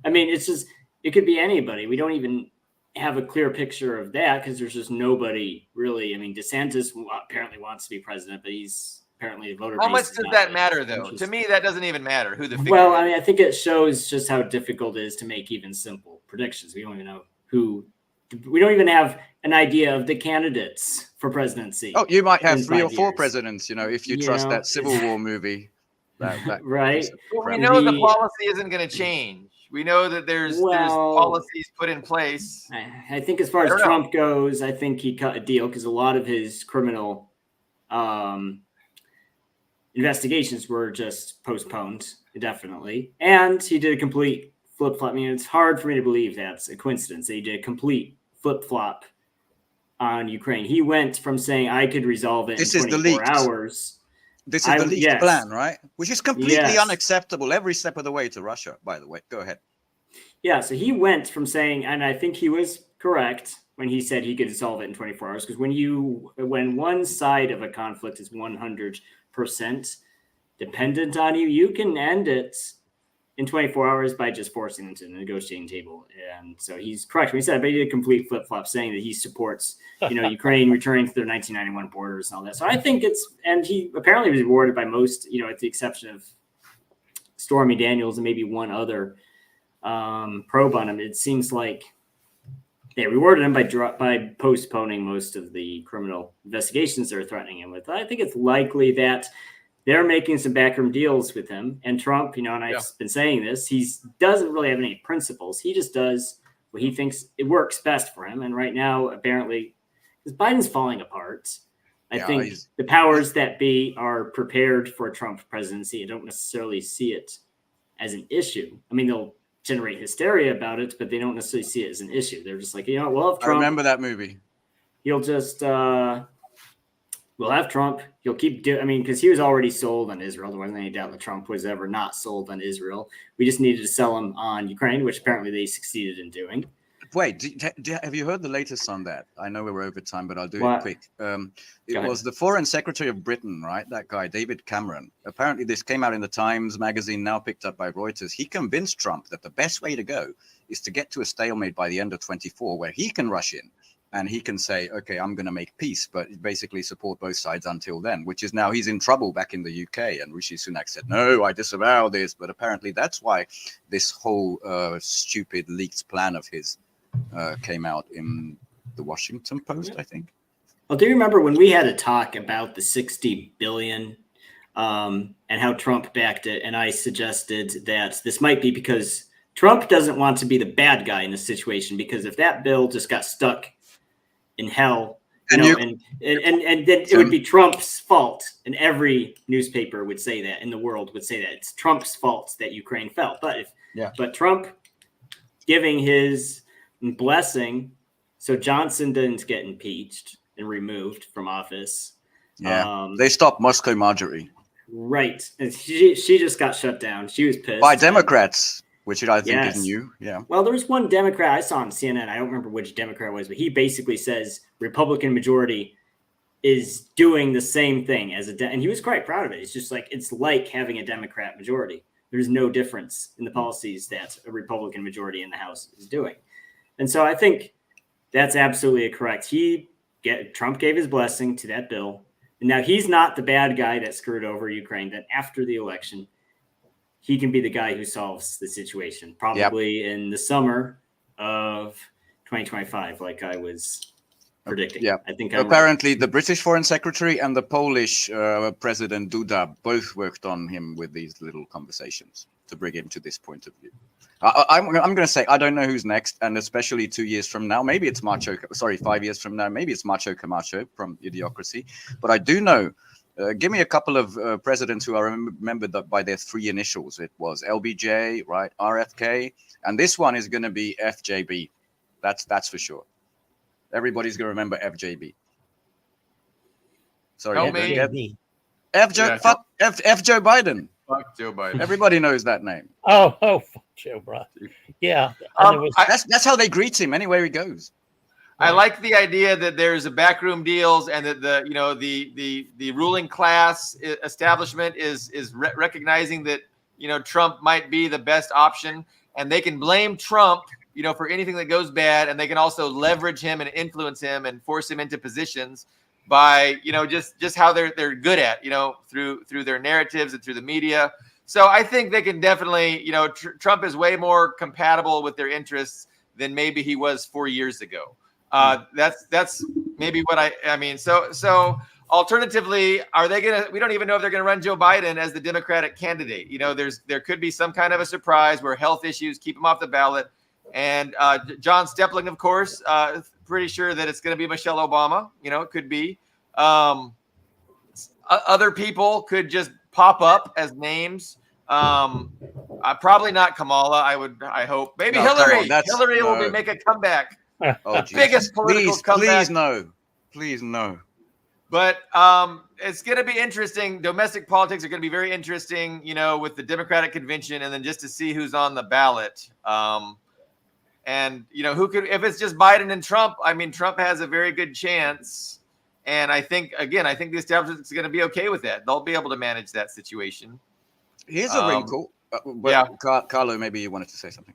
it's just, it could be anybody. We don't even have a clear picture of that because there's just nobody really. I mean, DeSantis apparently wants to be president, but he's apparently a voter. How much does that matter, though? To me, that doesn't even matter who the figure Well, is. I mean, I think it shows just how difficult it is to make even simple predictions. We don't even know who. We don't even have an idea of the candidates for presidency. Oh, you might have 3 or 4 presidents, if you trust that Civil War movie. That right. Well, we know the policy isn't going to change. We know that there's policies put in place. I think as far as Trump goes, I think he cut a deal because a lot of his criminal investigations were just postponed indefinitely. And he did a complete flip-flop. I mean, it's hard for me to believe that's a coincidence. He did a complete flip-flop on Ukraine. He went from saying I could resolve it in 24 hours. This is the leaked plan, right? Which is completely unacceptable every step of the way to Russia, by the way. Go ahead. Yeah, so he went from saying, and I think he was correct when he said he could solve it in 24 hours, because when one side of a conflict is 100% dependent on you, you can end it in 24 hours by just forcing them to the negotiating table. And so he's correct when he said, but he did a complete flip-flop saying that he supports, Ukraine returning to their 1991 borders and all that. So I think and he apparently was rewarded by most, at the exception of Stormy Daniels and maybe one other probe on him. It seems like they rewarded him by postponing most of the criminal investigations they're threatening him with. I think it's likely that they're making some backroom deals with him. And Trump, and I've been saying this, he doesn't really have any principles. He just does what he thinks it works best for him. And right now, apparently, because Biden's falling apart, I think the powers that be are prepared for a Trump presidency. I don't necessarily see it as an issue. I mean, they'll generate hysteria about it, but they don't necessarily see it as an issue. They're just like, well, if Trump, I remember that movie. He'll just, we'll have Trump. He'll keep because he was already sold on Israel. There wasn't any doubt that Trump was ever not sold on Israel. We just needed to sell him on Ukraine, which apparently they succeeded in doing. Wait, have you heard the latest on that? I know we're over time, but I'll do it quick. It was the Foreign Secretary of Britain, right? That guy, David Cameron. Apparently, this came out in the Times magazine, now picked up by Reuters. He convinced Trump that the best way to go is to get to a stalemate by the end of 24, where he can rush in and he can say, okay, I'm going to make peace, but basically support both sides until then, which is now he's in trouble back in the UK. And Rishi Sunak said, no, I disavow this. But apparently that's why this whole stupid leaked plan of his came out in the Washington Post, I think. Well, do you remember when we had a talk about the 60 billion and how Trump backed it? And I suggested that this might be because Trump doesn't want to be the bad guy in this situation, because if that bill just got stuck in hell, and then it would be Trump's fault, and every newspaper would say that in the world would say that it's Trump's fault that Ukraine fell. But Trump giving his blessing, so Johnson didn't get impeached and removed from office. They stopped Moscow Marjorie. Right, and she just got shut down. She was pissed by Democrats, which I think is new. Yeah. Well, there was one Democrat I saw on CNN. I don't remember which Democrat it was, but he basically says Republican majority is doing the same thing as and he was quite proud of it. It's just like it's like having a Democrat majority. There's no difference in the policies that a Republican majority in the House is doing. And so I think that's absolutely correct. Trump gave his blessing to that bill. And now he's not the bad guy that screwed over Ukraine. That after the election, he can be the guy who solves the situation, probably in the summer of 2025, like I was predicting. Yeah, I think apparently the British Foreign Secretary and the Polish President Duda both worked on him with these little conversations to bring him to this point of view. I'm going to say I don't know who's next, and especially 2 years from now, maybe it's 5 years from now, maybe it's Macho Camacho from Idiocracy. But I do know, give me a couple of presidents who I remember by their three initials. It was LBJ, right? RFK, and this one is going to be FJB. That's for sure. Everybody's going to remember FJB. Sorry, F Joe Biden. Fuck Joe Biden. Everybody knows that name. Oh, fuck Joe Biden. Yeah. That's how they greet him anywhere he goes. I like the idea that there's a backroom deals and that the ruling class establishment is recognizing that Trump might be the best option, and they can blame Trump for anything that goes bad, and they can also leverage him and influence him and force him into positions by just how they're good at through their narratives and through the media. So I think they can definitely Trump is way more compatible with their interests than maybe he was 4 years ago. That's maybe what I mean. So alternatively, we don't even know if they're gonna run Joe Biden as the Democratic candidate. There could be some kind of a surprise where health issues keep him off the ballot. And John Stepling, of course, pretty sure that it's going to be Michelle Obama. It could be. Other people could just pop up as names. Probably not Kamala. I hope maybe No, come on, Hillary. that's- Hillary will no. make a comeback. Oh, The biggest political comeback. Please no. Please no. But it's going to be interesting. Domestic politics are going to be very interesting, with the Democratic convention, and then just to see who's on the ballot. And who could, if it's just Biden and Trump. I mean, Trump has a very good chance, and I think the establishment is going to be okay with that. They'll be able to manage that situation. Here's a wrinkle. Carlo, maybe you wanted to say something.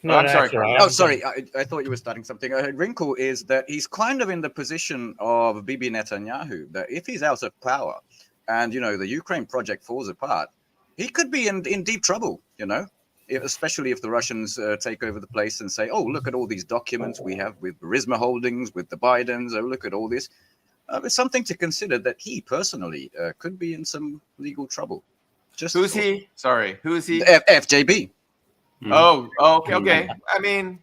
No, I'm sorry. Right. Oh, sorry. I thought you were starting something. A wrinkle is that he's kind of in the position of Bibi Netanyahu, that if he's out of power and, the Ukraine project falls apart, he could be in deep trouble, especially if the Russians take over the place and say, oh, look at all these documents we have with Burisma Holdings, with the Bidens. Oh, look at all this. It's something to consider that he personally could be in some legal trouble. Who's he? Sorry. Who is he? FJB. Oh, okay. I mean,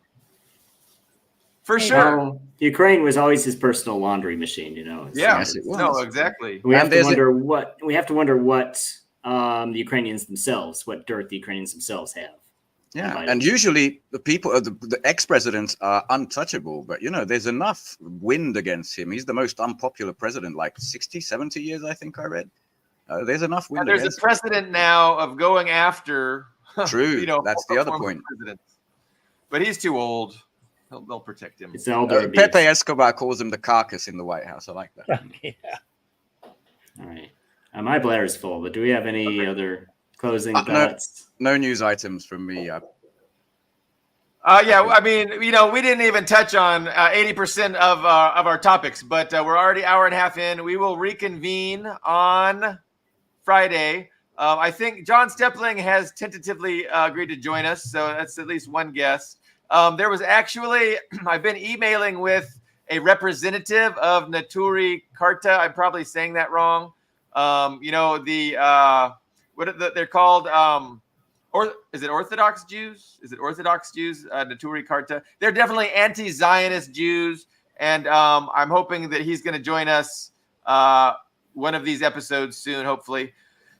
for sure. Well, Ukraine was always his personal laundry machine, Yes, it was. No, exactly. We have to wonder what the Ukrainians themselves, what dirt the Ukrainians themselves have. Yeah, and usually the people, the ex-presidents are untouchable, but there's enough wind against him. He's the most unpopular president, like 60, 70 years, I think I read. There's enough wind. There's a precedent now of going after. True. That's the other point. But he's too old. They'll protect him. It's elder abuse. Pepe Escobar calls him the carcass in the White House. I like that. Yeah. All right. My bladder's full, but do we have any other closing thoughts? No news items from me. Yeah, I mean, we didn't even touch on 80% of our topics, but we're already hour and a half in. We will reconvene on Friday. I think John Stepling has tentatively agreed to join us, so that's at least one guest. There was actually, I've been emailing with a representative of Naturi Karta. I'm probably saying that wrong. They're called, or is it Orthodox Jews? Naturi Karta. They're definitely anti-Zionist Jews, and I'm hoping that he's going to join us one of these episodes soon, hopefully.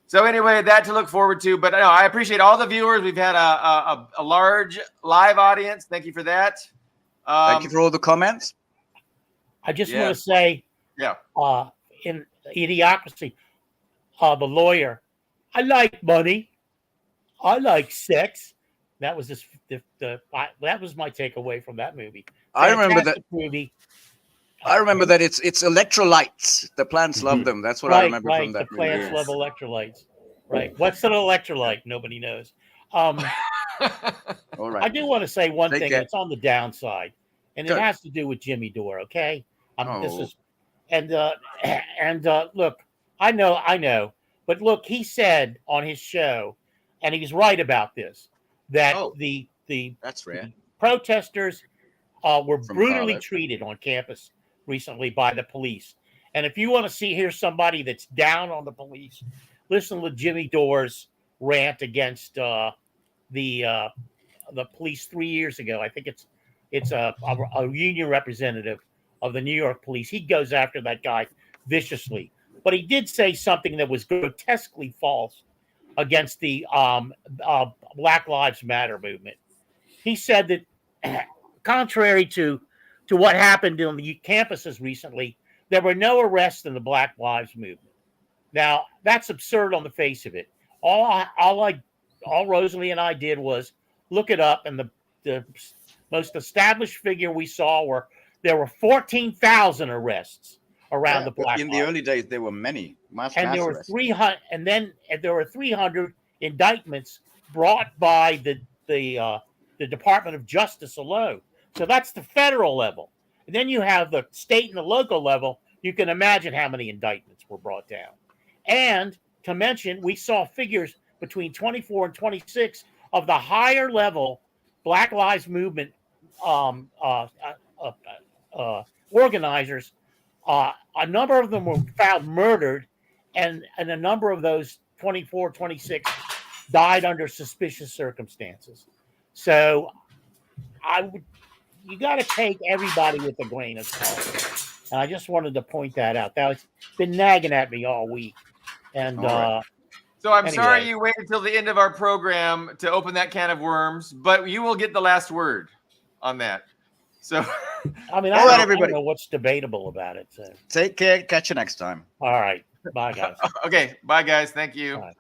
So anyway, that to look forward to. But no, I appreciate all the viewers. We've had a large live audience. Thank you for that. Thank you for all the comments. I just want to say, in Idiocracy, the lawyer, I like money. I like sex. That was that was my takeaway from that movie. I remember that movie. I remember that it's electrolytes. The plants love them. That's what I remember from that movie. The plants love electrolytes. Right. What's an electrolyte? Nobody knows. All right. I do want to say one thing. It's on the downside, and it has to do with Jimmy Dore. Okay. Look, I know, but look, he said on his show, and he's right about this, that the that's rare. The protesters were brutally treated on campus recently by the police. And if you want to hear somebody that's down on the police, listen to Jimmy Dore's rant against the police 3 years ago. I think it's a union representative of the New York police. He goes after that guy viciously. But he did say something that was grotesquely false against the Black Lives Matter movement. He said that contrary to what happened on the campuses recently, there were no arrests in the Black Lives movement. Now, that's absurd on the face of it. All Rosalie and I did was look it up, and the most established figure we saw there were 14,000 arrests around the Black in Lives. The early days, there were many and there were 300, and then there were 300 indictments brought by the Department of Justice alone. So that's the federal level. And then you have the state and the local level. You can imagine how many indictments were brought down. And to mention, we saw figures between 24 and 26 of the higher level Black Lives Movement organizers. A number of them were found murdered, and a number of those 24, 26 died under suspicious circumstances. So you got to take everybody with a grain of salt. And I just wanted to point that out. That's been nagging at me all week. And So I'm sorry Anyway. you waited until the end of our program to open that can of worms, but you will get the last word on that. So, I mean, All right, I everybody. don't know what's debatable about it. So. Take care. Catch you next time. All right. Bye, guys. okay. Bye, guys. Thank you. Bye.